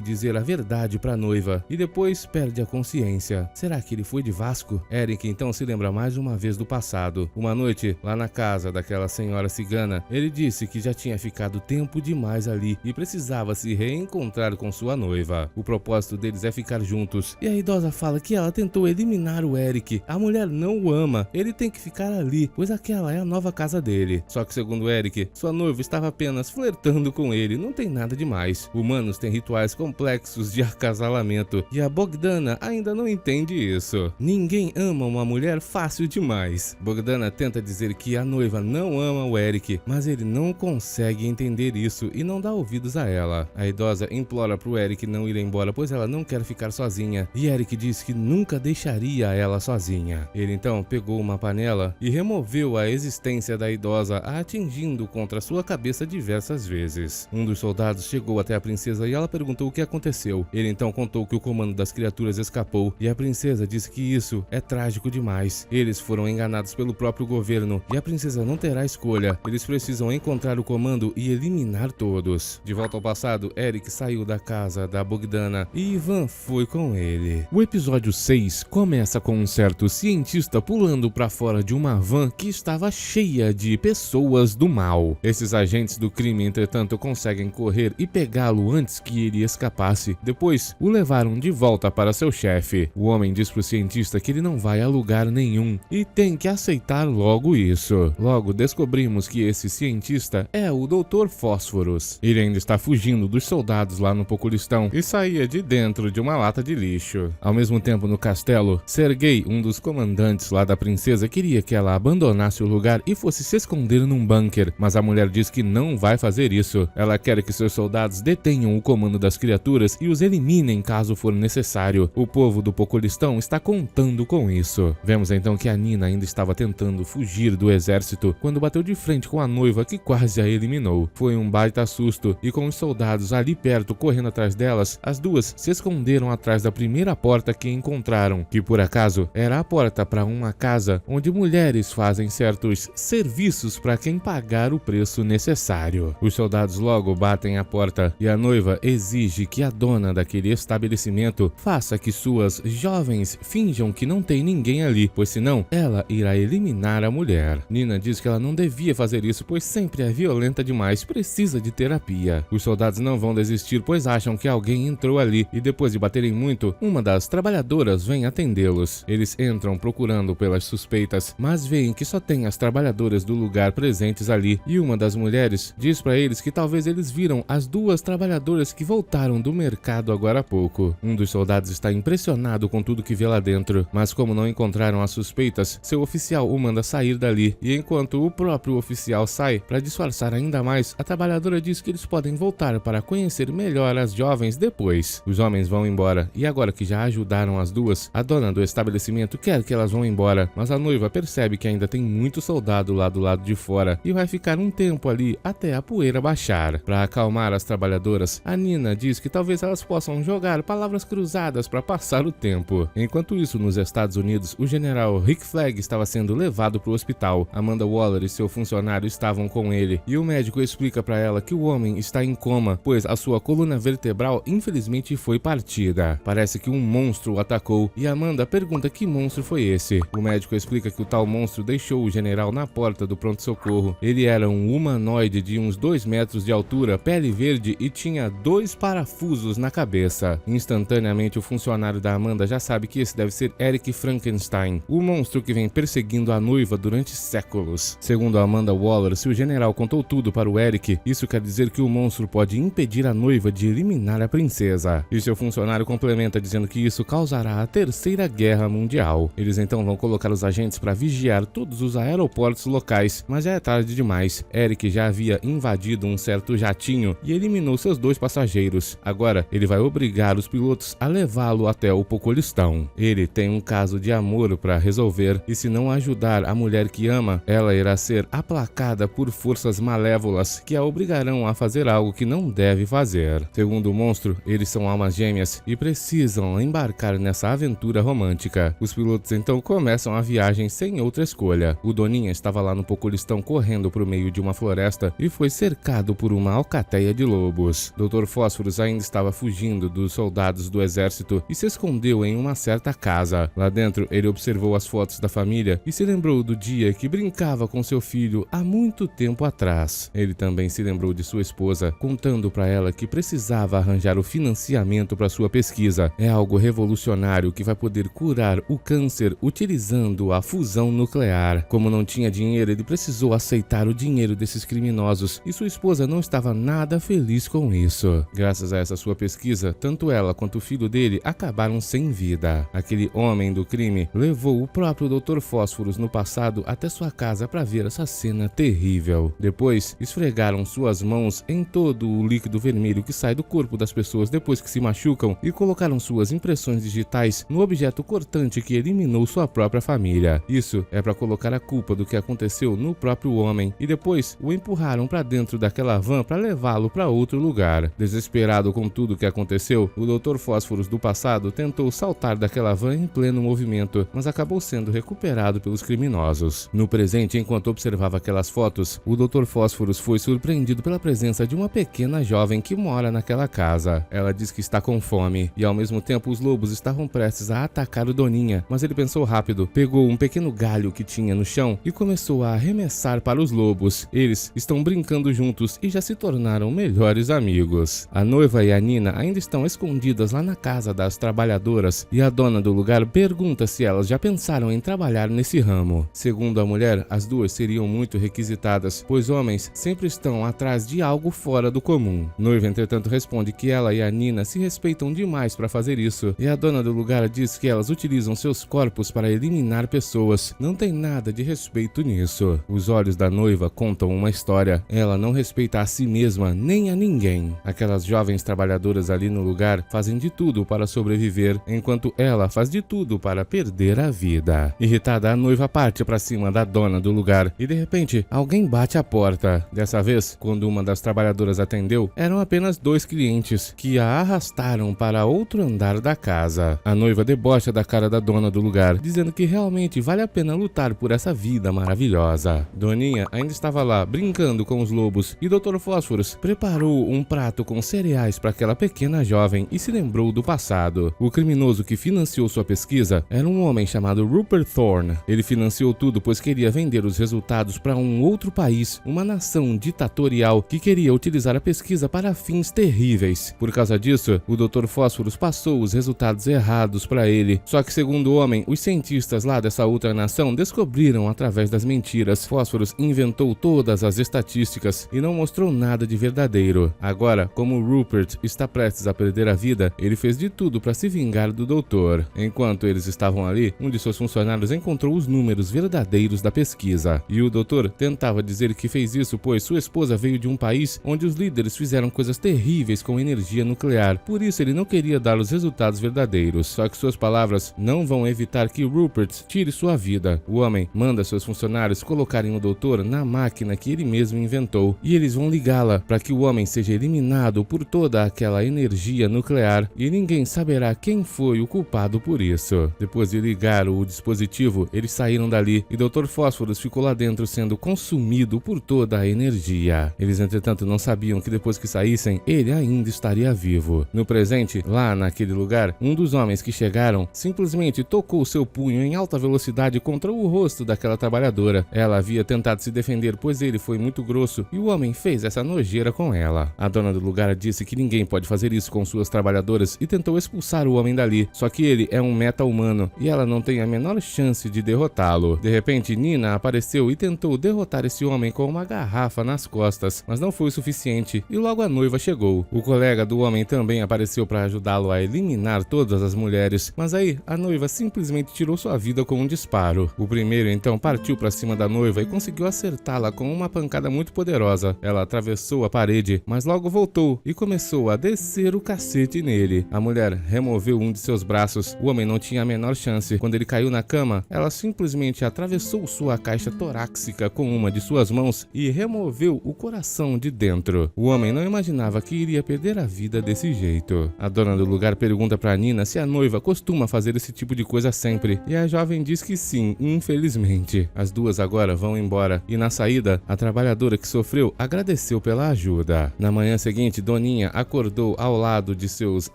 dizer a verdade para a noiva, e depois perde a consciência. Será que ele foi de Vasco? Eric então se lembra mais uma vez do passado. Uma noite, lá na casa daquela senhora cigana, ele disse que já tinha ficado tempo demais ali e precisava se reencontrar com sua noiva. O propósito deles é ficar juntos, e a idosa fala que ela tentou eliminar o Eric. A mulher não o ama, ele tem que ficar ali, pois aquela é a nova casa dele. Só que segundo Eric, sua noiva estava apenas flertando com ele, não tem nada demais. Humanos têm rituais complexos de acasalamento, e a Bogdana ainda não entende isso. Ninguém ama uma mulher fácil demais. Bogdana tenta dizer que a noiva não ama o Eric, mas ele não consegue entender isso e não dá ouvidos a ela. A idosa implora pro Eric não ir embora, pois ela não quer ficar sozinha, e Eric diz que nunca deixaria ela sozinha. Ele então pegou uma panela e removeu a existência da idosa, atingindo contra sua cabeça diversas vezes. Um dos soldados chegou até a princesa e ela perguntou o que aconteceu. Ele então contou que o comando das criaturas escapou, e a princesa disse que isso é trágico demais. Eles foram enganados pelo próprio governo, e a princesa não terá escolha. Eles precisam encontrar o comando e eliminar todos. De volta ao passado, Eric saiu da casa da Bogdana e Ivan foi com ele. O episódio 6 começa com um certo cientista pulando para fora de uma van que estava cheia de pessoas do mal. Esses agentes do crime, entretanto, conseguem correr e pegá-lo antes que ele escapasse. Depois, o levaram de volta para seu chefe. O homem diz pro cientista que ele não vai a lugar nenhum e tem que aceitar logo isso. Logo, descobrimos que esse cientista é o Dr. Fósforos. Ele ainda está fugindo dos soldados lá no Pocolistão e saía de dentro de uma lata de lixo. Ao mesmo tempo, no castelo, Sergei, um dos comandantes lá da princesa, queria que ela abandonasse o lugar e fosse se esconder num bunker, mas a mulher diz que não vai fazer isso. Ela quer que seus soldados detenham o comando das criaturas e os eliminem caso for necessário. O povo do Pocolistão está contando com isso. Vemos então que a Nina ainda estava tentando fugir do exército quando bateu de frente com a noiva que quase a eliminou. Foi um baita susto, e com os soldados ali perto correndo atrás delas, as duas se esconderam atrás da primeira porta que encontraram, que por acaso era a porta para uma casa onde mulheres fazem certos serviços para quem pagar o preço necessário. Os soldados logo batem a porta e a noiva exige que a dona daquele estabelecimento faça que suas jovens finjam que não tem ninguém ali, pois senão ela irá eliminar a mulher. Nina diz que ela não devia fazer isso, pois sempre é violenta demais, precisa de terapia. Os soldados não vão desistir, pois acham que alguém entrou ali, e depois de baterem muito, uma das trabalhadoras vem atendê-los. Eles entram procurando pelas suspeitas, mas veem que só tem as trabalhadoras do lugar presentes ali, e uma das mulheres diz para eles que talvez eles viram as duas trabalhadoras que voltaram do mercado agora há pouco. Um dos soldados está impressionado com tudo que vê lá dentro, mas como não encontraram as suspeitas, seu oficial o manda sair dali, e enquanto o próprio oficial sai, para disfarçar ainda mais, a trabalhadora diz que eles podem voltar para conhecer melhor as jovens depois. Os homens vão embora, e agora que já ajudaram as duas, a dona do estabelecimento quer que elas vão embora, mas a noiva percebe que ainda tem muito soldado lá do lado de fora, e vai ficar um tempo ali até a poeira baixar. Para acalmar as trabalhadoras, a Nina diz que talvez elas possam jogar palavras cruzadas para passar o tempo. Enquanto isso, nos Estados Unidos, o general Rick Flag estava sendo levado para o hospital. Amanda Waller e seu funcionário estavam com ele, e o médico explica para ela que o homem está em coma, pois a sua coluna vertebral infelizmente foi partida. Parece que um monstro o atacou, e Amanda pergunta que monstro foi esse. O médico explica que o tal monstro deixou o general na porta do pronto-socorro. Ele era um humanoide de uns 2 metros de altura, pele verde e tinha 2 parafusos na cabeça. Instantaneamente, o funcionário da Amanda já sabe que esse deve ser Eric Frankenstein, o monstro que vem perseguindo a noiva durante séculos. Segundo Amanda Waller, se o general contou tudo para o Eric, isso quer dizer que o monstro pode impedir a noiva de eliminar a princesa. E seu funcionário complementa dizendo que isso causará a Terceira Guerra Mundial. Eles então vão colocar os agentes para vigiar todos os aeroportos locais, mas já é tarde demais. Eric já havia invadido um certo jatinho e eliminou seus 2 passageiros. Agora ele vai obrigar os pilotos a levá-lo até o Pocolistão. Ele tem um caso de amor para resolver e se não ajudar a mulher que ama, ela irá ser aplacada por forças malévolas que a obrigarão a fazer algo que não deve fazer. Segundo o monstro, eles são almas gêmeas e precisam embarcar nessa aventura romântica. Os pilotos então começam a viagem sem outra escolha. O Doninha estava lá no Pocolistão correndo por meio de uma floresta e foi cercado por uma alcateia de lobos. Dr. Fósforos ainda estava fugindo dos soldados do exército e se escondeu em uma certa casa. Lá dentro, ele observou as fotos da família e se lembrou do dia que brincava com seu filho há muito tempo atrás. Ele também se lembrou de sua esposa, contando para ela que precisava arranjar o financiamento para sua pesquisa. É algo revolucionário que vai poder curar o câncer utilizando a fusão nuclear. Como não tinha dinheiro, ele precisou aceitar o dinheiro desses criminosos e sua esposa não estava nada feliz com isso. Graças a essa sua pesquisa, tanto ela quanto o filho dele acabaram sem vida. Aquele homem do crime levou o próprio Dr. Fósforos no passado até sua casa para ver essa cena terrível. Depois, esfregaram suas mãos em todo o líquido vermelho que sai do corpo das pessoas depois que se machucam e colocaram suas impressões digitais no objeto cortante que eliminou sua própria família. Isso é para colocar a culpa do que aconteceu no próprio homem e depois o empurraram para dentro daquela van para levá-lo para outro lugar. Desesperado com tudo o que aconteceu, o Dr. Fósforos do passado tentou saltar daquela van em pleno movimento, mas acabou sendo recuperado pelos criminosos. No presente, enquanto observava aquelas fotos, o Dr. Fósforos foi surpreendido pela presença de uma pequena jovem que mora naquela casa. Ela diz que está com fome e ao mesmo tempo os lobos estavam prestes a atacar o Doninha, mas ele pensou rápido, pegou um pequeno galho que tinha no chão e começou a arremessar para os lobos. Eles estão brincando juntos e já se tornaram melhores amigos. A noiva e a Nina ainda estão escondidas lá na casa das trabalhadoras e a dona do lugar pergunta se elas já pensaram em trabalhar nesse ramo. Segundo a mulher, as duas seriam muito requisitadas, pois homens sempre estão atrás de algo fora do comum. Noiva, entretanto, responde que ela e a Nina se respeitam demais para fazer isso e a dona do lugar diz que elas utilizam seus corpos para eliminar pessoas. Não tem nada de respeito nisso. Os olhos da noiva contam uma história. Ela não respeita a si mesma nem a ninguém. Aquelas jovens trabalhadoras ali no lugar fazem de tudo para sobreviver, enquanto ela faz de tudo para perder a vida. Irritada, a noiva parte para cima da dona do lugar e de repente alguém bate à porta. Dessa vez, quando uma das trabalhadoras atendeu, eram apenas 2 clientes que a arrastaram para outro andar da casa. A noiva debocha da cara da dona do lugar, dizendo que realmente vale a pena lutar por essa vida maravilhosa. Doninha ainda estava lá brincando com os lobos e Dr. Fósforos preparou um prato com cereais para aquela pequena jovem e se lembrou do passado. O criminoso que financiou sua pesquisa era um homem chamado Rupert Thorne. Ele financiou tudo pois queria vender os resultados para um outro país, uma nação ditatorial que queria utilizar a pesquisa para fins terríveis. Por causa disso, o Dr. Fósforos passou os resultados errados para ele. Só que, segundo o homem, os cientistas lá dessa outra nação descobriram através das mentiras. Fósforos inventou todas as estatísticas e não mostrou nada de verdadeiro. Agora, como Rupert está prestes a perder a vida, ele fez de tudo para se vingar do doutor. Enquanto eles estavam ali, um de seus funcionários encontrou os números verdadeiros da pesquisa. E o doutor tentava dizer que fez isso pois sua esposa veio de um país onde os líderes fizeram coisas terríveis com energia nuclear. Por isso ele não queria dar os resultados verdadeiros. Só que suas palavras não vão evitar que Rupert tire sua vida. O homem manda seus funcionários colocarem o doutor na máquina que ele mesmo inventou e eles vão ligá-la para que o homem seja eliminado por toda aquela energia nuclear e ninguém saberá quem foi o culpado por isso. Depois de ligar o dispositivo, eles saíram dali e Dr. Fósforos ficou lá dentro sendo consumido por toda a energia. Eles, entretanto, não sabiam que depois que saíssem, ele ainda estaria vivo. No presente, lá naquele lugar, um dos homens que chegaram simplesmente tocou seu punho em alta velocidade contra o rosto daquela trabalhadora. Ela havia tentado se defender, pois ele foi muito grosso e o homem fez essa nojeira com ela. A dona do lugar disse que ninguém pode fazer isso com suas trabalhadoras e tentou expulsar o homem dali. Só que ele é um meta-humano e ela não tem a menor chance de derrotá-lo. De repente, Nina apareceu e tentou derrotar esse homem com uma garrafa nas costas, mas não foi o suficiente e logo a noiva chegou. O colega do homem também apareceu para ajudá-lo a eliminar todas as mulheres, mas aí a noiva simplesmente tirou sua vida com um disparo. O primeiro então partiu para cima da noiva e conseguiu acertá-la com uma pancada muito poderosa. Ela atravessou a parede, mas logo voltou e começou a descer o cacete nele. A mulher removeu um de seus braços. O homem não tinha a menor chance. Quando ele caiu na cama, ela simplesmente atravessou sua caixa torácica com uma de suas mãos e removeu o coração de dentro. O homem não imaginava que iria perder a vida desse jeito. A dona do lugar pergunta para Nina se a noiva costuma fazer esse tipo de coisa sempre, e a jovem diz que sim, infelizmente. As duas agora vão embora e na saída, a trabalhadora que sofreu agradeceu pela ajuda. Na manhã seguinte, Doninha acordou ao lado de seus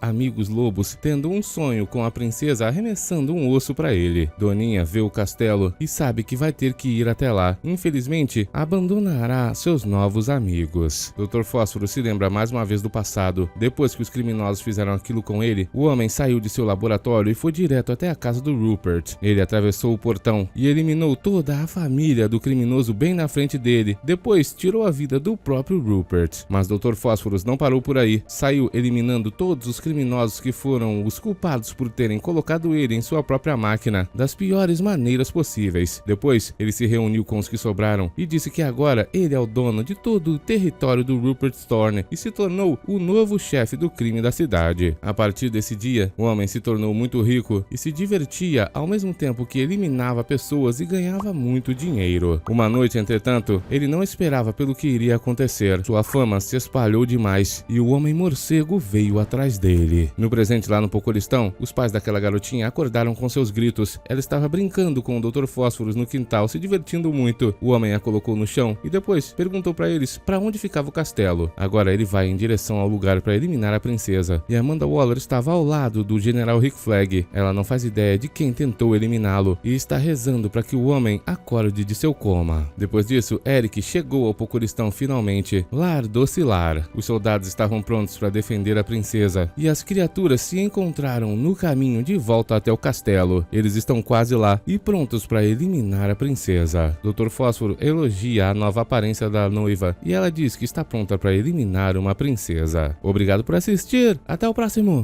amigos lobos, tendo um sonho com a princesa arremessando um osso para ele. Doninha vê o castelo e sabe que vai ter que ir até lá. Infelizmente, abandonará seus novos amigos. Dr. Fósforo se lembra mais uma vez do passado. Depois que os criminosos fizeram aquilo com ele, o homem saiu de seu laboratório e foi direto até a casa do Rupert. Ele atravessou o portão e eliminou toda a família do criminoso bem na frente dele. Depois, tirou a vida do próprio Rupert. Mas Dr. Fósforos não parou por aí. Saiu eliminando todos os criminosos que foram os culpados por terem colocado ele em sua própria máquina das piores maneiras possíveis. Depois, ele se reuniu com os que sobraram e disse que agora ele é o dono de todo o território do Rupert Thorne e se tornou o novo chefe do crime da cidade. A partir desse dia, o homem se tornou muito rico e se divertia ao mesmo tempo que eliminava pessoas e ganhava muito dinheiro. Uma noite, entretanto, ele não esperava pelo que iria acontecer. Sua fama se espalhou demais e o homem morcego veio atrás dele. No presente lá no Pocoristão, os pais daquela garotinha acordaram com seus gritos. Ela estava brincando com o Dr. Fósforos no quintal, se divertindo muito. O homem a colocou no chão e depois perguntou para eles para onde ficava o castelo. Agora ele vai em direção ao lugar para eliminar a princesa. E Amanda Waller estava ao lado do General Rick Flag. Ela não faz ideia de quem tentou eliminá-lo e está rezando para que o homem acorde de seu coma. Depois disso, Eric chegou ao Pocoristão finalmente. Lar Docilar. Os soldados estavam prontos para defender a princesa e as criaturas se encontraram no caminho de volta até o castelo. Eles estão quase lá e prontos para eliminar a princesa. Dr. Fósforo elogia a nova aparência da noiva e ela diz que está pronta para eliminar uma princesa. Obrigado por assistir. Até o próximo.